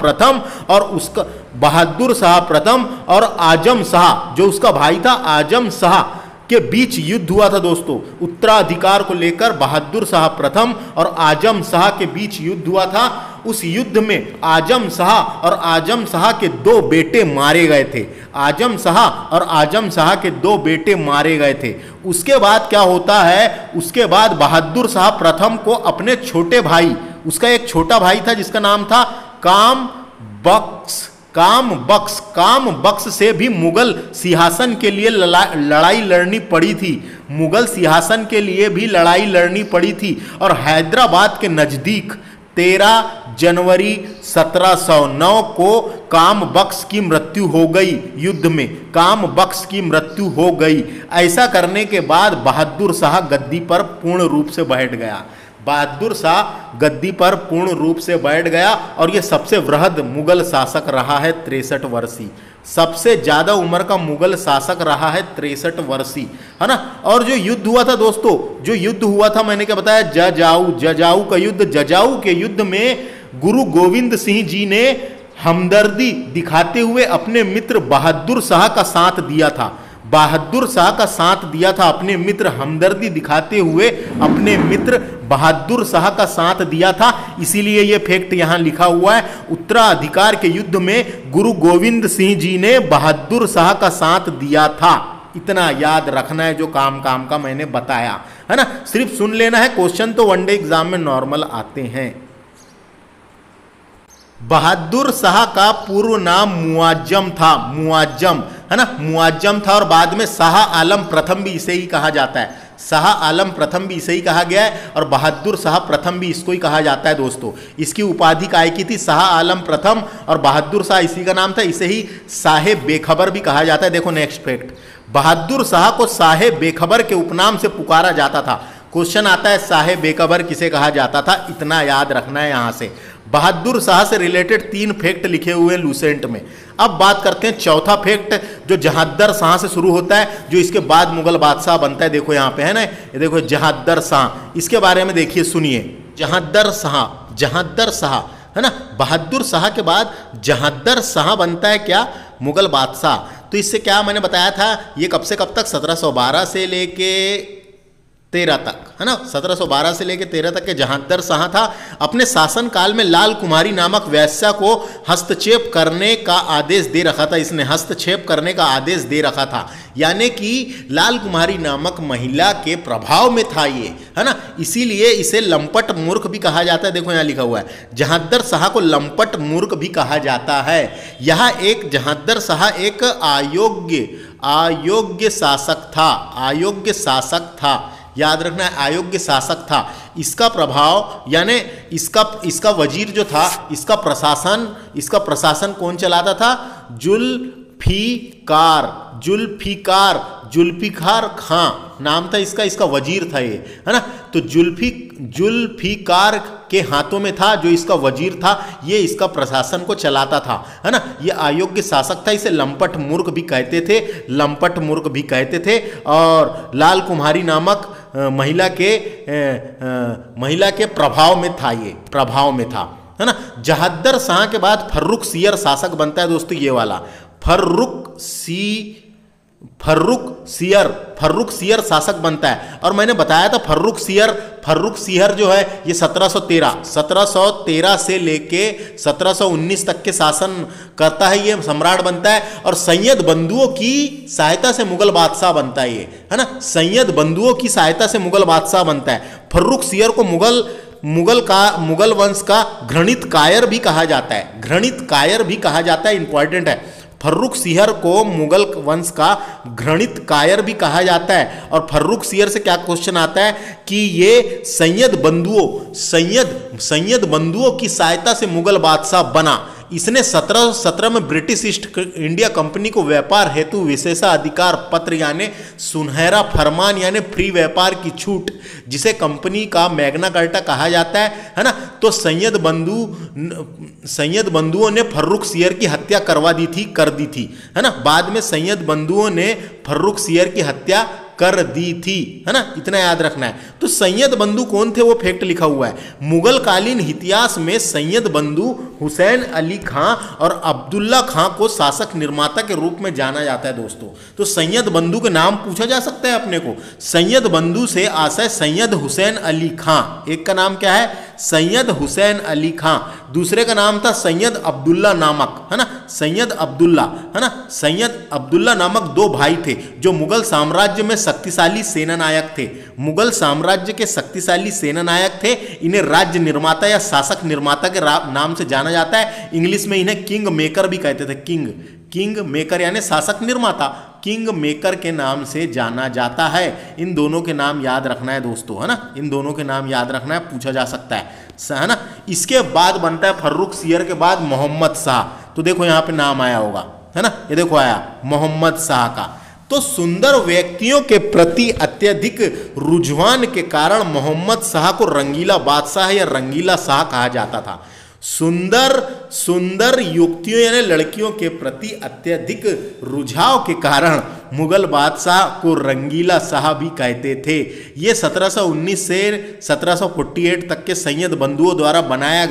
प्रथम और आजम शाह, जो उसका भाई था आजम शाह, के बीच युद्ध हुआ था दोस्तों। उत्तराधिकार को लेकर बहादुर शाह प्रथम और आजम शाह के बीच युद्ध हुआ था। उस युद्ध में आजम शाह और आजम शाह के 2 बेटे मारे गए थे। उसके बाद क्या होता है, उसके बाद बहादुर शाह प्रथम को अपने छोटे भाई, उसका एक छोटा भाई था जिसका नाम था काम बख्श से भी मुगल सिंहासन के लिए लड़ाई लड़नी पड़ी थी और हैदराबाद के नजदीक 13 जनवरी 1709 को काम बख्श की मृत्यु हो गई। युद्ध में काम बख्श की मृत्यु हो गई। ऐसा करने के बाद बहादुर शाह गद्दी पर पूर्ण रूप से बैठ गया और यह सबसे वृहद मुगल शासक रहा है 63 वर्षीय। सबसे ज्यादा उम्र का मुगल शासक रहा है 63 वर्षीय, है ना। और जो युद्ध हुआ था दोस्तों, मैंने क्या बताया, जजाऊ का युद्ध। जजाऊ के युद्ध में गुरु गोविंद सिंह जी ने हमदर्दी दिखाते हुए अपने मित्र बहादुर शाह का साथ दिया था। अपने मित्र हमदर्दी दिखाते हुए अपने मित्र बहादुर शाह का साथ दिया था। इसीलिए यह फैक्ट यहां लिखा हुआ है। उत्तराधिकार के युद्ध में गुरु गोविंद सिंह जी ने बहादुर शाह का साथ दिया था। इतना याद रखना है जो काम का मैंने बताया, है ना। सिर्फ सुन लेना है, क्वेश्चन तो वनडे एग्जाम में नॉर्मल आते हैं। बहादुर शाह का पूर्व नाम मुआज्जम था, है ना, मुआज्जम था। और बाद में शाह आलम प्रथम भी इसे ही कहा जाता है। शाह आलम प्रथम भी इसे ही कहा गया है और बहादुर शाह प्रथम भी इसको ही कहा जाता है दोस्तों। इसकी उपाधि काय की थी, शाह आलम प्रथम, और बहादुर शाह इसी का नाम था। इसे ही साहे बेखबर भी कहा जाता है। देखो नेक्स्ट फैक्ट, बहादुर शाह को साहे बेखबर के उपनाम से पुकारा जाता था। क्वेश्चन आता है साहे बेखबर किसे कहा जाता था, इतना याद रखना है यहां से। बहादुर शाह से रिलेटेड 3 फैक्ट लिखे हुए हैं लूसेंट में। अब बात करते हैं चौथा फैक्ट, जो जहादर शाह से शुरू होता है, जो इसके बाद मुगल बादशाह बनता है। देखो यहाँ पे है ना, ये देखो जहादर शाह, इसके बारे में देखिए, सुनिए। जहादर शाह, है ना। बहादुर शाह के बाद जहादर शाह बनता है क्या, मुगल बादशाह। तो इससे क्या मैंने बताया था, ये कब से कब तक, 1712 से लेके 13 तक, है ना। 1712 से लेकर 13 तक के जहादर शाह था। अपने शासन काल में लाल कुमारी नामक वैश्या को हस्तक्षेप करने का आदेश दे रखा था। इसने हस्तक्षेप करने का आदेश दे रखा था, यानी कि लाल कुमारी नामक महिला के प्रभाव में था ये, है ना। इसीलिए इसे लंपट मूर्ख भी कहा जाता है। देखो यहाँ लिखा हुआ है, जहादर शाह को लंपट मूर्ख भी कहा जाता है। यहाँ एक जहादर शाह एक अयोग्य शासक था, याद रखना है, अयोग्य शासक था। इसका प्रभाव यानी इसका वजीर जो था, इसका प्रशासन कौन चलाता था, जुल्फिकार खां नाम था इसका वजीर था ये, है ना। तो जुल्फिकार के हाथों में था, जो इसका वजीर था, ये इसका प्रशासन को चलाता था, है ना। ये अयोग्य शासक था, इसे लंपट मूर्ख भी कहते थे। और लाल कुमारी नामक महिला के प्रभाव में था, है ना। जहादर शाह के बाद फर्रुख सियर शासक बनता है दोस्तों, ये वाला फर्रुख सियर शासक बनता है। और मैंने बताया था फर्रुख सियर जो है ये 1713 से लेके 1719 तक के शासन करता है, ये सम्राट बनता है। और सैयद बंधुओं की सहायता से मुगल बादशाह बनता है ये, है ना। सैयद बंधुओं की सहायता से मुगल बादशाह बनता है। फर्रुख सियर को मुगल मुगल वंश का घृणित कायर भी कहा जाता है, घृणित कायर भी कहा जाता है, इंपॉर्टेंट है। फर्रुख सिहर को मुगल वंश का घृणित कायर भी कहा जाता है। और फर्रुख सिहर से क्या क्वेश्चन आता है कि ये सैयद बंधुओं की सहायता से मुगल बादशाह बना। इसने 1717 में ब्रिटिश ईस्ट इंडिया कंपनी को व्यापार हेतु विशेषाधिकार पत्र यानी सुनहरा फरमान यानी फ्री व्यापार की छूट, जिसे कंपनी का मैग्ना कार्टा कहा जाता है ना। तो सैयद बंधुओं ने फर्रुख सिहर की हत्या कर दी थी, है ना। बाद में सैयद बंधुओं ने फर्रुख सिहर की हत्या कर दी थी, है ना, इतना याद रखना है। तो सैयद बंधु कौन थे वो फैक्ट लिखा हुआ है। मुगल कालीन इतिहास में सैयद बंधु हुसैन अली खां और अब्दुल्ला खां को शासक निर्माता के रूप में जाना जाता है दोस्तों। तो सैयद बंधु के नाम पूछा जा सकता है अपने को। सैयद बंधु से आशय सैयद हुसैन अली खां, एक का नाम क्या है सैयद हुसैन अली खां, दूसरे का नाम था सैयद अब्दुल्ला नामक, है ना, सैयद अब्दुल्ला, है ना। सैयद अब्दुल्ला नामक दो भाई थे जो मुगल साम्राज्य में शक्तिशाली सेनानायक थे, मुगल साम्राज्य के शक्तिशाली सेनानायक थे। इन्हें राज्य निर्माता या शासक निर्माता के नाम से जाना जाता है। इंग्लिश में इन्हें किंग मेकर भी कहते थे, किंग मेकर यानी शासक निर्माता, किंग मेकर के नाम से जाना जाता है। इन दोनों के नाम याद रखना है दोस्तों, है ना, इन दोनों के नाम याद रखना है, पूछा जा सकता है ना। इसके बाद बनता है फर्रुख सिहर के बाद मोहम्मद शाह। तो देखो यहाँ पे नाम आया होगा, है ना, ये देखो आया मोहम्मद शाह का। तो सुंदर व्यक्तियों के प्रति अत्यधिक रुझान के कारण मोहम्मद शाह को रंगीला बादशाह या रंगीला शाह कहा जाता था। सुंदर युवतियों यानी लड़कियों के प्रति अत्यधिक रुझाव के कारण मुगल बादशाह को रंगीला शाह भी कहते थे। ये 1719 से 1748 तक के सैयद बंधुओं द्वारा बनाया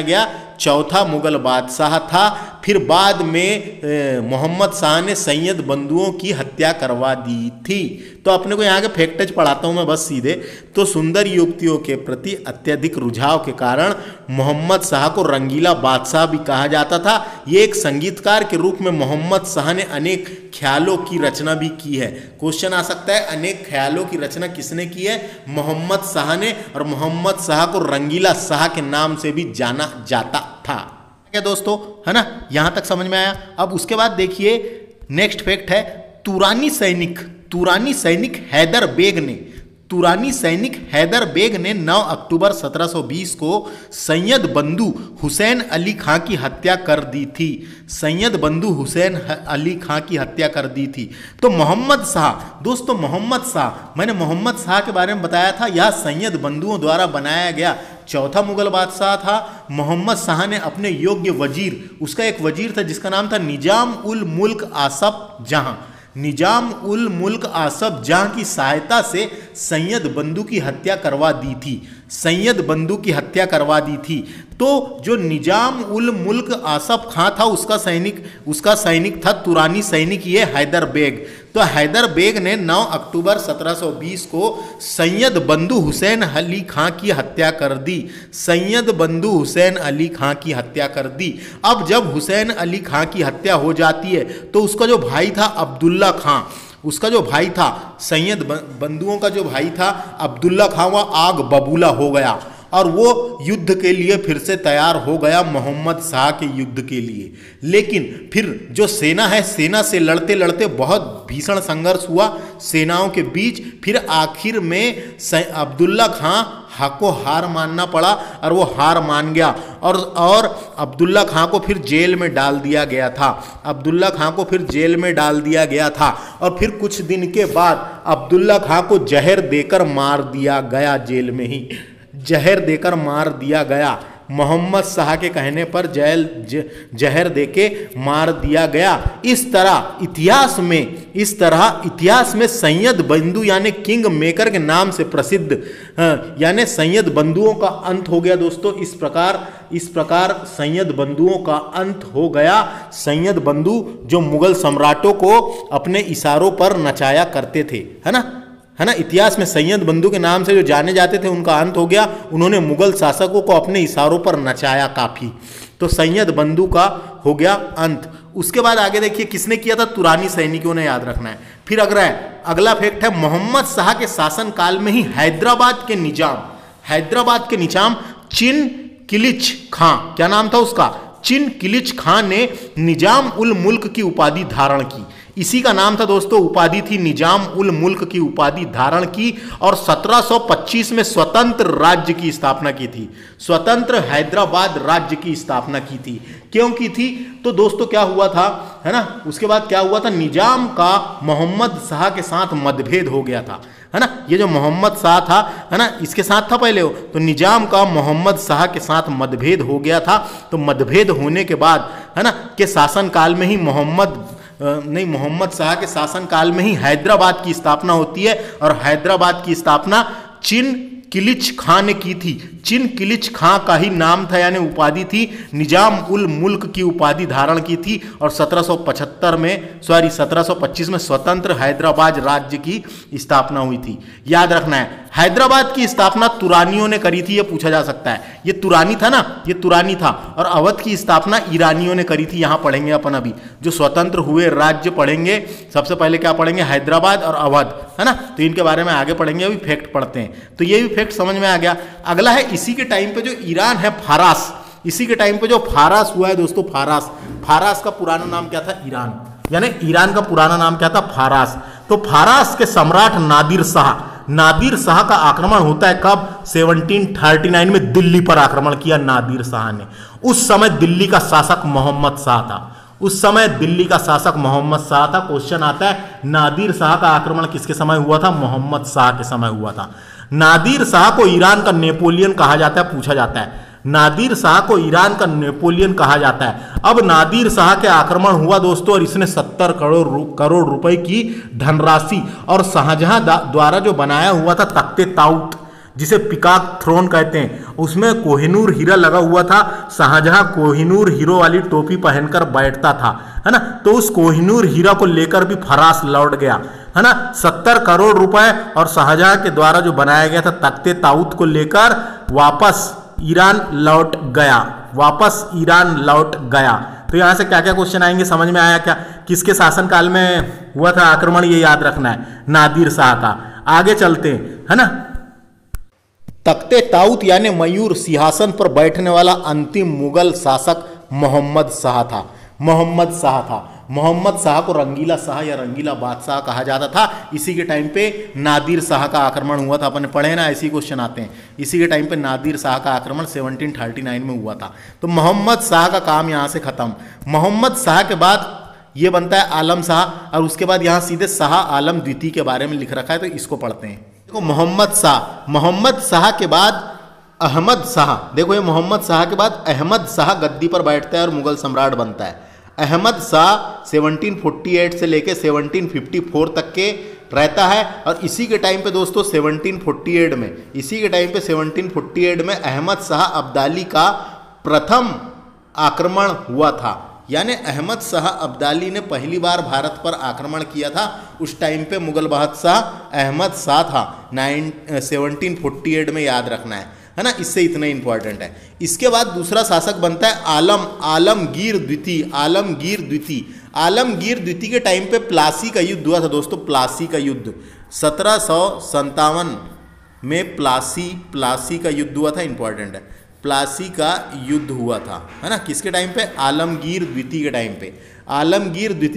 गया चौथा मुगल बादशाह था। फिर बाद में मोहम्मद शाह ने सैयद बंधुओं की हत्या करवा दी थी। तो अपने को यहाँ के फैक्टर्स पढ़ाता हूँ मैं बस सीधे। तो सुंदर युवतियों के प्रति अत्यधिक रुझाव के कारण मोहम्मद शाह को रंगीला बादशाह भी कहा जाता था। ये एक संगीतकार के रूप में मोहम्मद शाह ने अनेक ख्यालों की रचना भी की है। क्वेश्चन आ सकता है अनेक ख्यालों की रचना किसने की है, मोहम्मद शाह ने। और मोहम्मद शाह को रंगीला शाह के नाम से भी जाना जाता था। क्या दोस्तों, है ना, यहां तक समझ में आया। अब उसके बाद देखिए नेक्स्ट फैक्ट है तुरानी सैनिक हैदर बेग ने 9 अक्टूबर 1720 को सैयद बंधु हुसैन अली खां की हत्या कर दी थी। तो मोहम्मद शाह, दोस्तों मोहम्मद शाह, मैंने मोहम्मद शाह के बारे में बताया था, यह सैयद बंधुओं द्वारा बनाया गया चौथा मुगल बादशाह था। मोहम्मद शाह ने अपने योग्य वजीर, उसका एक वजीर था जिसका नाम था निजाम उल मुल्क आसफ जहां की सहायता से सैयद बंधु की हत्या करवा दी थी। तो जो निजाम उल मुल्क आसफ खां था उसका सैनिक था तुरानी सैनिक ये हैदर बेग। तो हैदर बेग ने 9 अक्टूबर 1720 को सैयद बंधु हुसैन अली खां की हत्या कर दी। अब जब हुसैन अली खां की हत्या हो जाती है तो उसका जो भाई था अब्दुल्ला खां, सैयद बंधुओं का जो भाई था अब्दुल्ला खां, वह आग बबूला हो गया और वो युद्ध के लिए फिर से तैयार हो गया मोहम्मद शाह के युद्ध के लिए। लेकिन फिर जो सेना से लड़ते लड़ते बहुत भीषण संघर्ष हुआ सेनाओं के बीच। फिर आखिर में अब्दुल्ला खां को हार मानना पड़ा और वो हार मान गया और अब्दुल्ला खां को फिर जेल में डाल दिया गया था। और फिर कुछ दिन के बाद अब्दुल्ला खां को जहर देकर मार दिया गया, जेल में ही जहर देकर मार दिया गया। मोहम्मद शाह के कहने पर जहर देके मार दिया गया। इस तरह इतिहास में सैयद बंधु यानी किंग मेकर के नाम से प्रसिद्ध यानी सैयद बंधुओं का अंत हो गया दोस्तों। इस प्रकार सैयद बंधुओं का अंत हो गया। सैयद बंधु जो मुगल सम्राटों को अपने इशारों पर नचाया करते थे, है ना, इतिहास में सैयद बंधु के नाम से जो जाने जाते थे उनका अंत हो गया। उन्होंने मुगल शासकों को अपने इशारों पर नचाया काफी। तो सैयद बंधु का हो गया अंत। उसके बाद आगे देखिए किसने किया था, तुरानी सैनिकों ने, याद रखना है। फिर अगला फैक्ट है, मोहम्मद शाह के शासन काल में ही हैदराबाद के निजाम चिन किलिच खां, क्या नाम था उसका, चिन किलिच खां ने निजाम उल मुल्क की उपाधि धारण की। इसी का नाम था दोस्तों, उपाधि थी निजाम उल मुल्क की उपाधि धारण की, और 1725 में स्वतंत्र राज्य की स्थापना की थी, स्वतंत्र हैदराबाद राज्य की स्थापना की थी। क्यों की थी, तो दोस्तों क्या हुआ था, है ना, उसके बाद क्या हुआ था, निजाम का मोहम्मद शाह के साथ मतभेद हो गया था, है ना, ये जो मोहम्मद शाह था, है ना, इसके साथ था पहले वो, तो निजाम का मोहम्मद शाह के साथ मतभेद हो गया था। तो मतभेद होने के बाद, है ना, के शासन काल में ही मोहम्मद शाह के शासन काल में ही हैदराबाद की स्थापना होती है, और हैदराबाद की स्थापना चिन किलिच खां ने की थी। चिन किलिच खां का ही नाम था, यानी उपाधि थी, निजाम उल मुल्क की उपाधि धारण की थी, और 1725 में स्वतंत्र हैदराबाद राज्य की स्थापना हुई थी। याद रखना है, हैदराबाद की स्थापना तुरानियों ने करी थी, ये पूछा जा सकता है। ये तुरानी था ना, ये तुरानी था, और अवध की स्थापना ईरानियों ने करी थी। यहां पढ़ेंगे अपन अभी जो स्वतंत्र हुए राज्य पढ़ेंगे, सबसे पहले क्या पढ़ेंगे, हैदराबाद और अवध, है ना, तो इनके बारे में आगे पढ़ेंगे, अभी फैक्ट पढ़ते हैं। तो ये भी फैक्ट समझ में आ गया। अगला है, इसी के टाइम पे जो ईरान है, फारस, इसी के टाइम पे जो फारस हुआ है दोस्तों, फारस का पुराना नाम क्या था, ईरान, यानी ईरान का पुराना नाम क्या था, फारस। तो फारस के सम्राट नादिर शाह का आक्रमण होता है कब, 1739 में दिल्ली पर आक्रमण किया नादिर शाह ने। उस समय दिल्ली का शासक मोहम्मद शाह था, क्वेश्चन आता है, नादिर शाह का आक्रमण किसके समय हुआ था, मोहम्मद शाह के समय हुआ था। नादिर शाह को ईरान का नेपोलियन कहा जाता है, पूछा जाता है, नादिर शाह को ईरान का नेपोलियन कहा जाता है। अब नादिर शाह के आक्रमण हुआ दोस्तों, और इसने 70 करोड़ रुपए की धनराशि और शाहजहां द्वारा जो बनाया हुआ था तख्ते ताऊत, जिसे पिकाक थ्रोन कहते हैं, उसमें कोहिनूर हीरा लगा हुआ था। शाहजहां कोहिनूर हीरो वाली टोपी पहनकर बैठता था, है ना, तो उस कोहिनूर हीरा को लेकर भी फारस लौट गया, है ना, 70 करोड़ रुपए और शाहजहां के द्वारा जो बनाया गया था तख्ते ताऊत को लेकर वापस ईरान लौट गया। तो यहां से क्या क्या क्वेश्चन आएंगे, समझ में आया क्या, किसके शासनकाल में हुआ था आक्रमण, ये याद रखना है, नादिर शाह का। आगे चलते हैं, है ना, तख्ते ताऊत यानी मयूर सिंहासन पर बैठने वाला अंतिम मुगल शासक मोहम्मद शाह था। मोहम्मद शाह को रंगीला शाह या रंगीला बादशाह कहा जाता था। इसी के टाइम पे नादिर शाह का आक्रमण हुआ था, अपन पढ़े ना, ऐसे क्वेश्चन आते हैं। इसी के टाइम पे नादिर शाह का आक्रमण 1739 में हुआ था। तो मोहम्मद शाह का काम यहाँ से खत्म। मोहम्मद शाह के बाद ये बनता है आलम शाह, और उसके बाद यहाँ सीधे शाह आलम द्वितीय के बारे में लिख रखा है, तो इसको पढ़ते हैं। देखो मोहम्मद शाह के बाद अहमद शाह, देखो ये मोहम्मद शाह के बाद अहमद शाह गद्दी पर बैठता है और मुगल सम्राट बनता है। अहमद शाह 1748 से लेकर 1754 तक के रहता है, और इसी के टाइम पे दोस्तों 1748 में अहमद शाह अब्दाली का प्रथम आक्रमण हुआ था। यानी अहमद शाह अब्दाली ने पहली बार भारत पर आक्रमण किया था। उस टाइम पे मुगल बादशाह अहमद शाह था, 1748 में, याद रखना है ना, इससे इतना इंपॉर्टेंट है। इसके बाद दूसरा शासक बनता है आलमगीर द्वितीय के टाइम पे प्लासी का युद्ध हुआ था दोस्तों, प्लासी का युद्ध 1757 में प्लासी का युद्ध हुआ था, इंपॉर्टेंट है, प्लासी का युद्ध हुआ था, है ना, किसके टाइम पे, आलमगीर द्वितीय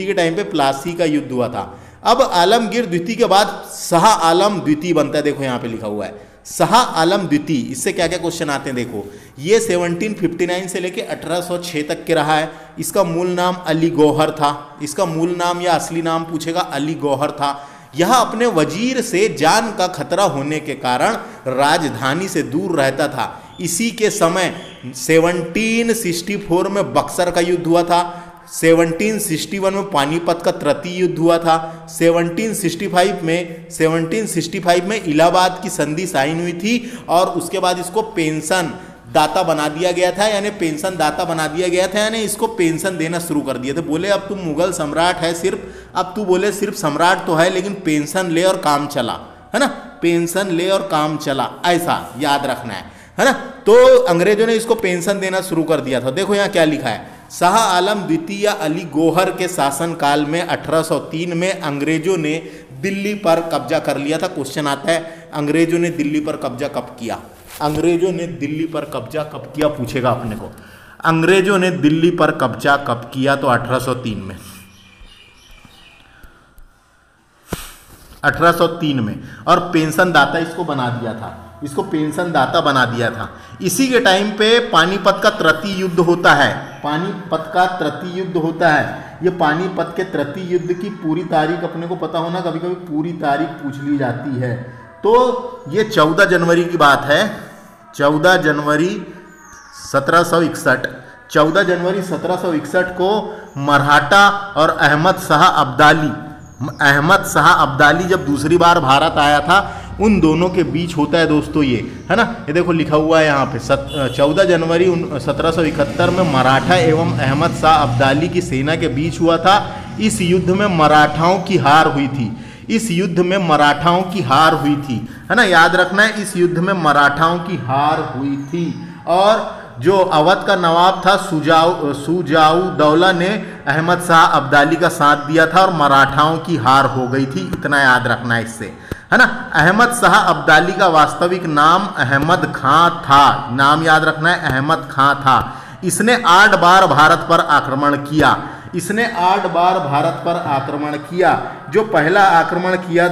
के टाइम पे प्लासी का युद्ध हुआ था। अब आलमगीर द्वितीय के बाद शाह आलम द्वितीय बनता है, देखो यहाँ पे लिखा हुआ है शाह आलम द्वितीय। इससे क्या क्या क्वेश्चन आते हैं, देखो ये 1759 से लेके 1806 तक के रहा है। इसका मूल नाम अली गौहर था, इसका मूल नाम या असली नाम पूछेगा, अली गौहर था। यह अपने वजीर से जान का खतरा होने के कारण राजधानी से दूर रहता था। इसी के समय 1764 में बक्सर का युद्ध हुआ था, 1761 में पानीपत का तृतीय युद्ध हुआ था, 1765 में इलाहाबाद की संधि साइन हुई थी, और उसके बाद इसको पेंशन दाता बना दिया गया था, यानी पेंशन दाता बना दिया गया था, यानी इसको पेंशन देना शुरू कर दिया था। बोले अब तुम मुगल सम्राट है, अब तू बोले सिर्फ सम्राट तो है लेकिन पेंशन ले और काम चला, है ना, पेंशन ले और काम चला, ऐसा याद रखना है ना। तो अंग्रेजों ने इसको पेंशन देना शुरू कर दिया था। देखो यहाँ क्या लिखा है, शाह आलम द्वितीय या अली गौहर के शासनकाल में 1803 में अंग्रेजों ने दिल्ली पर कब्जा कर लिया था। क्वेश्चन आता है अंग्रेजों ने दिल्ली पर कब्जा कब किया? अंग्रेजों ने दिल्ली पर कब्जा कब किया पूछेगा अपने को। अंग्रेजों ने दिल्ली पर कब्जा कब किया? तो 1803 में, 1803 में। और पेंशन दाता इसको बना दिया था, इसको पेंशन दाता बना दिया था। इसी के टाइम पे पानीपत का तृतीय युद्ध होता है। पानीपत का तृतीय युद्ध होता है। ये पानीपत के तृतीय युद्ध की पूरी तारीख अपने को पता होना, कभी कभी पूरी तारीख पूछ ली जाती है। तो ये 14 जनवरी की बात है, 14 जनवरी 1761। 14 जनवरी 1761 को मराठा और अहमद शाह अब्दाली जब दूसरी बार भारत आया था, उन दोनों के बीच होता है दोस्तों ये, है ना। ये देखो लिखा हुआ है यहाँ पे 14 जनवरी 1771 में मराठा एवं अहमद शाह अब्दाली की सेना के बीच हुआ था। इस युद्ध में मराठाओं की हार हुई थी। इस युद्ध में मराठाओं की हार हुई थी, है ना, याद रखना है। इस युद्ध में मराठाओं की हार हुई थी और जो अवध का नवाब था सुजाउद्दौला ने अहमद शाह अब्दाली का साथ दिया था और मराठाओं की हार हो गई थी। इतना याद रखना है इससे, है ना। अहमद शाह अब्दाली का वास्तविक नाम अहमद खां था। नाम याद रखना है, अहमद खां था। इसने 8 बार भारत पर आक्रमण किया। इसने 8 बार भारत पर आक्रमण किया। जो पहला आक्रमण किया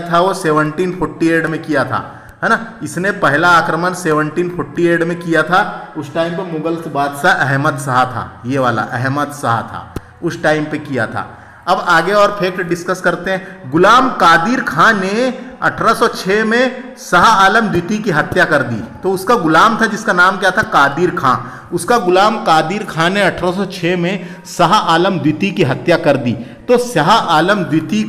था वो 1748 में किया था, है ना। इसने पहला आक्रमण 1748 में किया था। उस टाइम पे मुगल बादशाह अहमद शाह था, ये वाला अहमद शाह था, उस टाइम पे किया था। अब आगे और फैक्ट डिस्कस करते हैं। गुलाम कादिर खान ने 1806 में शाह आलम द्वितीय की हत्या कर दी। तो उसका गुलाम था जिसका नाम क्या था? कादिर खां। उसका गुलाम कादिर खान ने 1806 में शाह आलम द्वितीय की हत्या कर दी। तो शाह आलम द्वितीय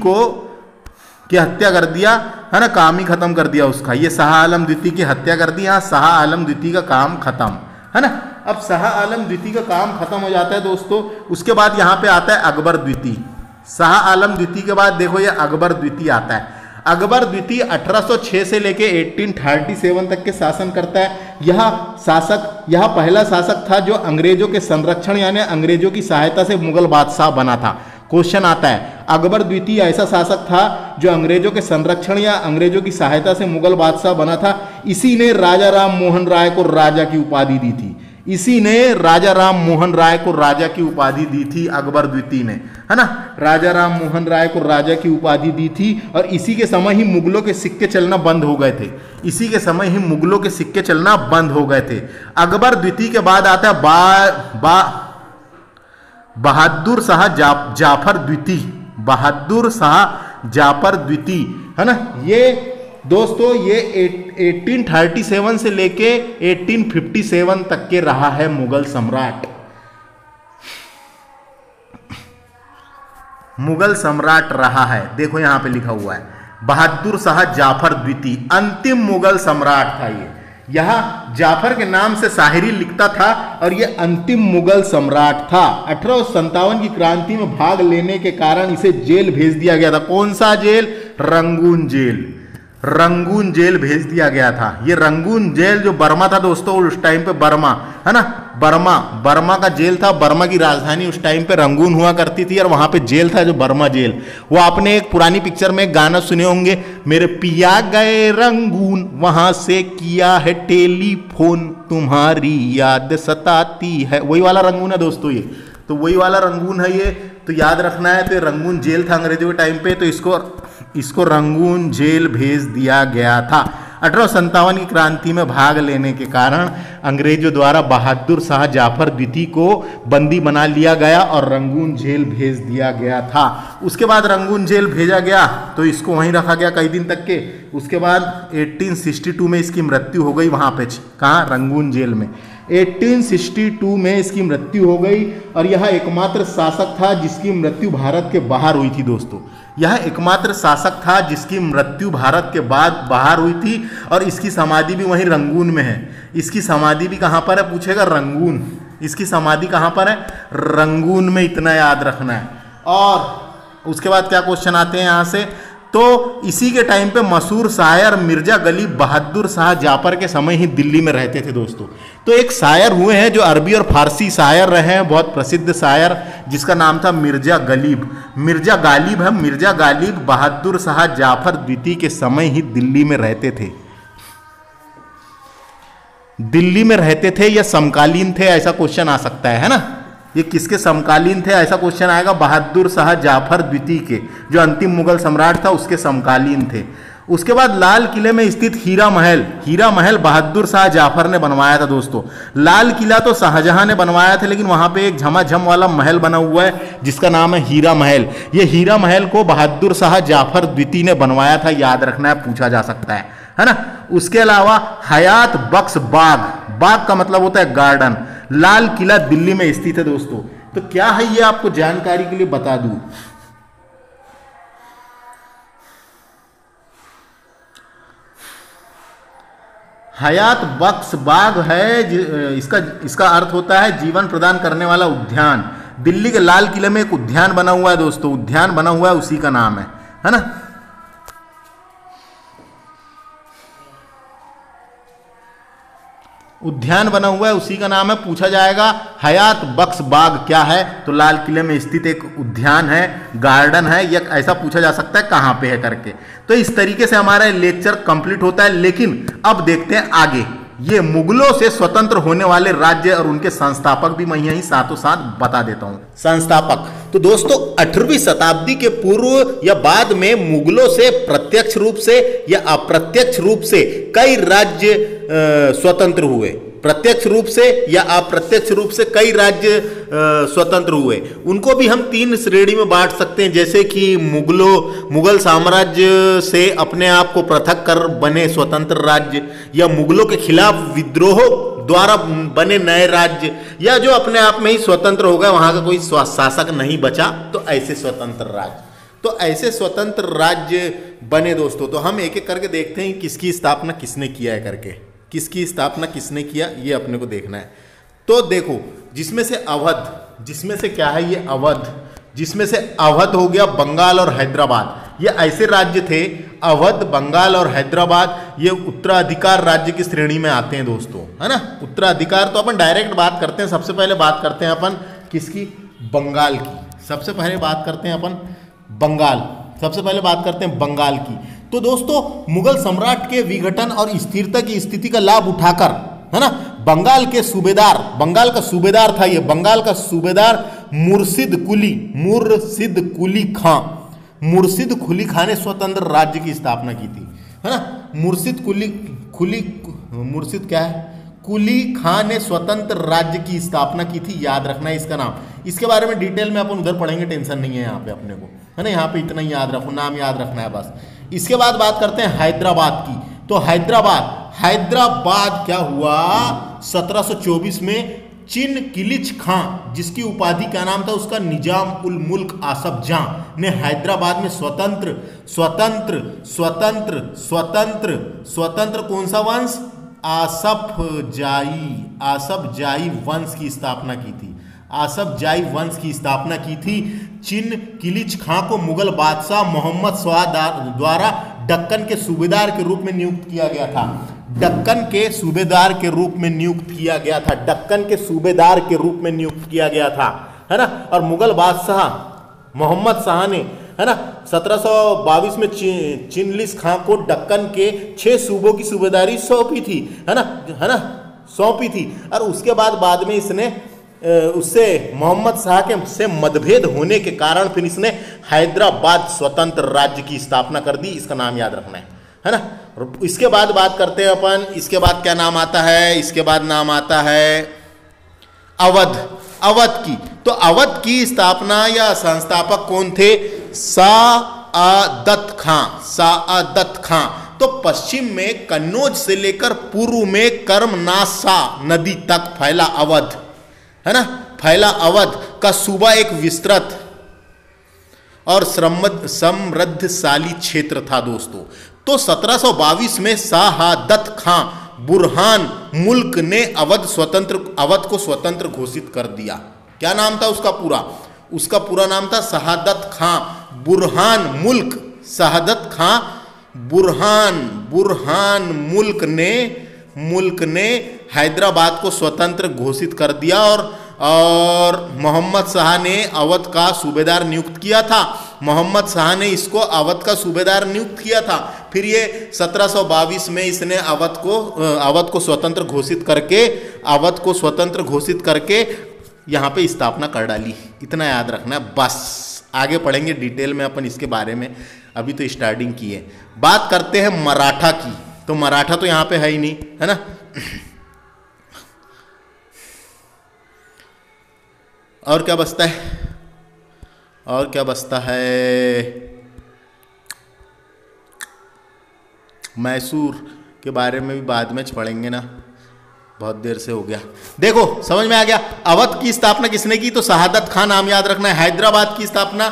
की हत्या कर दिया, है ना, काम ही खत्म कर दिया उसका। ये शाह आलम द्वितीय की हत्या कर दी, हाँ, शाह आलम द्वितीय का काम खत्म, है ना। अब शाह आलम द्वितीय का काम खत्म हो जाता है दोस्तों। उसके बाद यहाँ पे आता है अकबर द्वितीय। शाह आलम द्वितीय के बाद देखो ये अकबर द्वितीय आता है। अकबर द्वितीय 1806 से लेके 1837 तक के शासन करता है। यह पहला शासक था जो अंग्रेजों के संरक्षण यानी अंग्रेजों की सहायता से मुगल बादशाह बना था। क्वेश्चन आता है अकबर द्वितीय ऐसा शासक था जो अंग्रेजों के संरक्षण या अंग्रेजों की सहायता से मुगल बादशाह बना था। इसी ने राजा राम मोहन राय को राजा की उपाधि दी थी। इसी ने राजा राम मोहन राय को राजा की उपाधि दी थी, अकबर द्वितीय ने, है ना। राजा राम मोहन राय को राजा की उपाधि दी थी और इसी के समय ही मुगलों के सिक्के चलना बंद हो गए थे। इसी के समय ही मुगलों के सिक्के चलना बंद हो गए थे। अकबर द्वितीय के बाद आता है बहादुर शाह जाफर द्वितीय। बहादुर शाह जाफर द्वितीय, है ना। ये दोस्तों ये 1837 से लेके 1857 तक के रहा है मुगल सम्राट। मुगल सम्राट रहा है। देखो यहां पे लिखा हुआ है बहादुर शाह जाफर द्वितीय अंतिम मुगल सम्राट था। ये यहां जाफर के नाम से शायरी लिखता था और ये अंतिम मुगल सम्राट था। 1857 की क्रांति में भाग लेने के कारण इसे जेल भेज दिया गया था। कौन सा jail? Rangoon jail. Rangoon jail भेज दिया गया था। ये रंगून जेल जो बर्मा था दोस्तों, उस टाइम पे बर्मा, है ना, बर्मा का जेल था। बर्मा की राजधानी उस टाइम पे रंगून हुआ करती थी और वहां पे जेल था जो बर्मा जेल। वो आपने एक पुरानी पिक्चर में एक गाना सुने होंगे, मेरे पिया गए रंगून वहां से किया है टेलीफोन तुम्हारी याद सताती है। वही वाला रंगून है दोस्तों ये, तो वही वाला रंगून है ये, तो याद रखना है। तो रंगून जेल था अंग्रेजों के टाइम पे, तो इसको रंगून जेल भेज दिया गया था। 1857 की क्रांति में भाग लेने के कारण अंग्रेजों द्वारा बहादुर शाह जाफर द्वितीय को बंदी बना लिया गया और रंगून जेल भेज दिया गया था। उसके बाद रंगून जेल भेजा गया तो इसको वहीं रखा गया कई दिन तक के। उसके बाद 1862 में इसकी मृत्यु हो गई वहाँ पे, कहाँ? रंगून जेल में। 1862 में इसकी मृत्यु हो गई और यह एकमात्र शासक था जिसकी मृत्यु भारत के बाहर हुई थी दोस्तों। यह एकमात्र शासक था जिसकी मृत्यु भारत के बाद बाहर हुई थी और इसकी समाधि भी वहीं रंगून में है। इसकी समाधि भी कहाँ पर है पूछेगा? रंगून। इसकी समाधि कहाँ पर है? रंगून में, इतना याद रखना है। और उसके बाद क्या क्वेश्चन आते हैं यहाँ से? तो इसी के टाइम पे मशहूर शायर मिर्जा गलीब बहादुर शाह जाफर के समय ही दिल्ली में रहते थे दोस्तों। तो एक शायर हुए हैं जो अरबी और फारसी शायर रहे हैं, बहुत प्रसिद्ध शायर, जिसका नाम था मिर्जा गालिब है। मिर्जा गालिब बहादुर शाह जाफर द्वितीय के समय ही दिल्ली में रहते थे या समकालीन थे, ऐसा क्वेश्चन आ सकता है ना। ये किसके समकालीन थे ऐसा क्वेश्चन आएगा, बहादुर शाह जाफर द्वितीय के, जो अंतिम मुगल सम्राट था उसके समकालीन थे। उसके बाद लाल किले में स्थित हीरा महल बहादुर शाह जाफर ने बनवाया था दोस्तों। लाल किला तो शाहजहां ने बनवाया था, लेकिन वहां पे एक झमाझम वाला महल बना हुआ है जिसका नाम है हीरा महल। ये हीरा महल को बहादुर शाह जाफर द्वितीय ने बनवाया था, याद रखना है, पूछा जा सकता है ना। उसके अलावा हयात बख्श बाग का मतलब होता है गार्डन। लाल किला दिल्ली में स्थित है दोस्तों। तो क्या है ये आपको जानकारी के लिए बता दूं, हयात बख्श बाग है, इसका अर्थ होता है जीवन प्रदान करने वाला उद्यान। दिल्ली के लाल किले में एक उद्यान बना हुआ है दोस्तों, उद्यान बना हुआ है, उसी का नाम है ना। उद्यान बना हुआ है, उसी का नाम है। पूछा जाएगा हयात बख्श बाग क्या है, तो लाल किले में स्थित एक उद्यान है, गार्डन है, या ऐसा पूछा जा सकता है कहां पे है करके। तो इस तरीके से हमारा लेक्चर कंप्लीट होता है। लेकिन अब देखते हैं आगे, ये मुगलों से स्वतंत्र होने वाले राज्य और उनके संस्थापक भी मैं यहीं साथों साथ बता देता हूं। संस्थापक तो दोस्तों 18वीं शताब्दी के पूर्व या बाद में मुगलों से प्रत्यक्ष रूप से या अप्रत्यक्ष रूप से कई राज्य स्वतंत्र हुए। प्रत्यक्ष रूप से या अप्रत्यक्ष रूप से कई राज्य स्वतंत्र हुए। उनको भी हम 3 श्रेणी में बांट सकते हैं, जैसे कि मुगल साम्राज्य से अपने आप को पृथक कर बने स्वतंत्र राज्य, या मुगलों के खिलाफ विद्रोह द्वारा बने नए राज्य, या जो अपने आप में ही स्वतंत्र हो गए, वहां का कोई शासक नहीं बचा, तो ऐसे स्वतंत्र राज्य। तो ऐसे स्वतंत्र राज्य बने दोस्तों। तो हम एक एक करके देखते हैं किसकी स्थापना किसने किया है करके, किसकी स्थापना किसने किया, ये अपने को देखना है। तो देखो, जिसमें से अवध, जिसमें से क्या है ये अवध, जिसमें से अवध हो गया बंगाल और हैदराबाद, ये ऐसे राज्य थे, अवध, बंगाल और हैदराबाद, ये उत्तराधिकार राज्य की श्रेणी में आते हैं दोस्तों, है ना। उत्तराधिकार तो अपन डायरेक्ट बात करते हैं, सबसे पहले बात करते हैं अपन किसकी, बंगाल की। सबसे पहले बात करते हैं अपन बंगाल, सबसे पहले बात करते हैं बंगाल की। तो दोस्तों मुगल सम्राट के विघटन और स्थिरता की स्थिति का लाभ उठाकर, है ना, बंगाल के सूबेदार, बंगाल का सूबेदार था ये, बंगाल का सूबेदार मुर्शिद कुली खां ने स्वतंत्र राज्य की स्थापना की थी, है ना। मुर्शिद क्या है, कुली खां ने स्वतंत्र राज्य की स्थापना की थी, याद रखना है इसका नाम। इसके बारे में डिटेल में अपन उधर पढ़ेंगे, टेंशन नहीं है यहाँ पे अपने को, है ना। यहाँ पे इतना ही याद रखो, नाम याद रखना है बस। इसके बाद बात करते हैं हैदराबाद की। तो हैदराबाद क्या हुआ, 1724 में चिन किलिच खां, जिसकी उपाधि क्या नाम था उसका, निजाम उल मुल्क आसफ जां ने हैदराबाद में स्वतंत्र कौन सा वंश, आसफ जाई वंश की स्थापना की थी। आसफ जाई वंश की स्थापना की थी। चिन किलिच खां को मुगल बादशाह मोहम्मद शाह द्वारा दक्कन के सूबेदार के रूप में नियुक्त किया गया था। दक्कन के सूबेदार के रूप में नियुक्त किया गया था, दक्कन के सूबेदार के रूप में नियुक्त किया गया था, है ना। और मुगल बादशाह मोहम्मद शाह ने, है ना, 1722 में चिनलिस खां को दक्कन के 6 सूबों की सूबेदारी सौंपी थी, है ना, सौंपी थी। और उसके बाद में इसने उससे मोहम्मद शाह के से मतभेद होने के कारण फिर इसने हैदराबाद स्वतंत्र राज्य की स्थापना कर दी, इसका नाम याद रखना है ना। इसके बाद बात करते हैं अपन, इसके बाद क्या नाम आता है, इसके बाद नाम आता है अवध की। तो अवध की स्थापना या संस्थापक कौन थे, साआदत खां। तो पश्चिम में कन्नौज से लेकर पूर्व में कर्मनासा नदी तक फैला अवध, है ना, अवध का सूबा एक विस्तृत और समृद्धशाली क्षेत्र था दोस्तों। तो 1722 में शहादत खां बुरहान मुल्क ने अवध को स्वतंत्र घोषित कर दिया। क्या नाम था उसका पूरा नाम था शहादत खां बुरहान मुल्क शहादत खां बुरहान मुल्क ने हैदराबाद को स्वतंत्र घोषित कर दिया और मोहम्मद शाह ने अवध का सूबेदार नियुक्त किया था। मोहम्मद शाह ने इसको अवध का सूबेदार नियुक्त किया था। फिर ये 1722 में इसने अवध को स्वतंत्र घोषित करके यहाँ पे स्थापना कर डाली। इतना याद रखना है बस, आगे पढ़ेंगे डिटेल में अपन इसके बारे में, अभी तो स्टार्टिंग की है। बात करते हैं मराठा की, तो मराठा तो यहाँ पे है ही नहीं, है ना। और क्या बचता है, मैसूर के बारे में भी बाद में पढ़ेंगे ना, बहुत देर से हो गया। देखो समझ में आ गया। अवध की स्थापना किसने की, तो शहादत खां नाम याद रखना है। हैदराबाद की स्थापना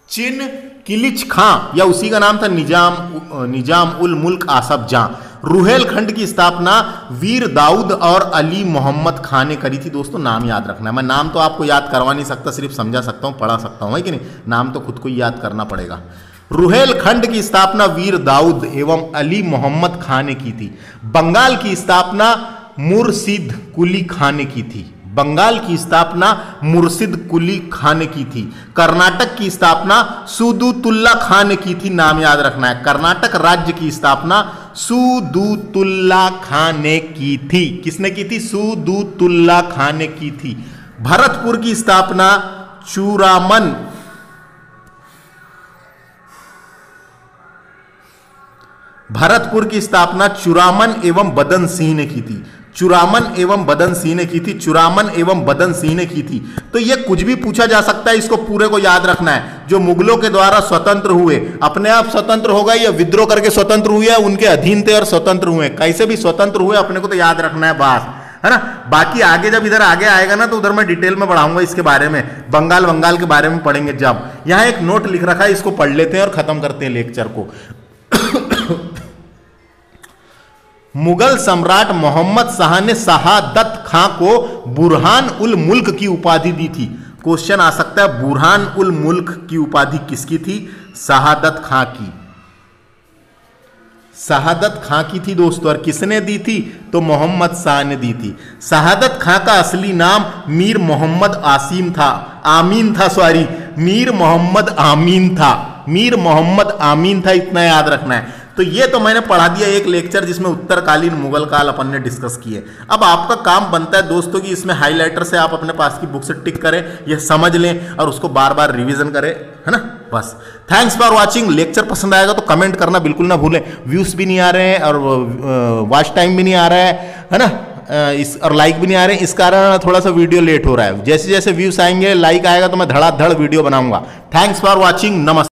चिन किलिच खां या उसी का नाम था निजाम उल मुल्क आसफ जां। रुहेलखंड की स्थापना वीर दाऊद और अली मोहम्मद खां ने करी थी। दोस्तों नाम याद रखना है, मैं नाम तो आपको याद करवा नहीं सकता, सिर्फ समझा सकता हूं, पढ़ा सकता हूं, है कि नहीं। नाम तो खुद को ही याद करना पड़ेगा। रुहेलखंड की स्थापना वीर दाऊद एवं अली मोहम्मद खां ने की थी। बंगाल की स्थापना मुर्शिद कुली खां ने की थी। कर्नाटक की स्थापना सुदूतुल्ला खां ने की थी। नाम याद रखना है। कर्नाटक राज्य की स्थापना सुदूतुल्ला खां ने की थी। किसने की थी, सुदूतुल्ला खां ने की थी। भरतपुर की स्थापना चुरामन एवं बदन सिंह ने की थी। चुरामन एवं बदन सिंह ने की थी। तो ये कुछ भी पूछा जा सकता है, इसको पूरे को याद रखना है। जो मुगलों के द्वारा स्वतंत्र हुए, अपने आप स्वतंत्र हो गए या विद्रोह करके स्वतंत्र हुए, उनके अधीन थे और स्वतंत्र हुए, कैसे भी स्वतंत्र हुए, अपने को तो याद रखना है बस, है ना। बाकी आगे जब इधर आगे आएगा ना, तो उधर मैं डिटेल में पढ़ाऊंगा इसके बारे में, बंगाल के बारे में पढ़ेंगे जब। यहां एक नोट लिख रखा है, इसको पढ़ लेते हैं और खत्म करते हैं लेक्चर को। मुगल सम्राट मोहम्मद शाह ने शहादत खां को बुरहान उल मुल्क की उपाधि दी थी। क्वेश्चन आ सकता है, बुरहान उल मुल्क की उपाधि किसकी थी, शहादत खां की। शहादत खां की थी दोस्तों, और किसने दी थी, तो मोहम्मद शाह ने दी थी। शहादत खां का असली नाम मीर मोहम्मद आमीन था, इतना याद रखना है। तो ये तो मैंने पढ़ा दिया एक लेक्चर जिसमें उत्तरकालीन मुगल काल अपन ने डिस्कस किए। अब आपका काम बनता है दोस्तों कि इसमें हाइलाइटर से आप अपने पास की बुक से टिक करें, ये समझ लें और उसको बार बार रिवीजन करें, है ना। बस, थैंक्स फॉर वाचिंग। लेक्चर पसंद आएगा तो कमेंट करना बिल्कुल ना भूलें। व्यूज भी नहीं आ रहे हैं और वॉच टाइम भी नहीं आ रहा है ना, और लाइक भी नहीं आ रहे हैं, इस कारण थोड़ा सा वीडियो लेट हो रहा है। जैसे जैसे व्यूज आएंगे, लाइक आएगा, तो मैं धड़ाधड़ वीडियो बनाऊंगा। थैंक्स फॉर वॉचिंग, नमस्ते।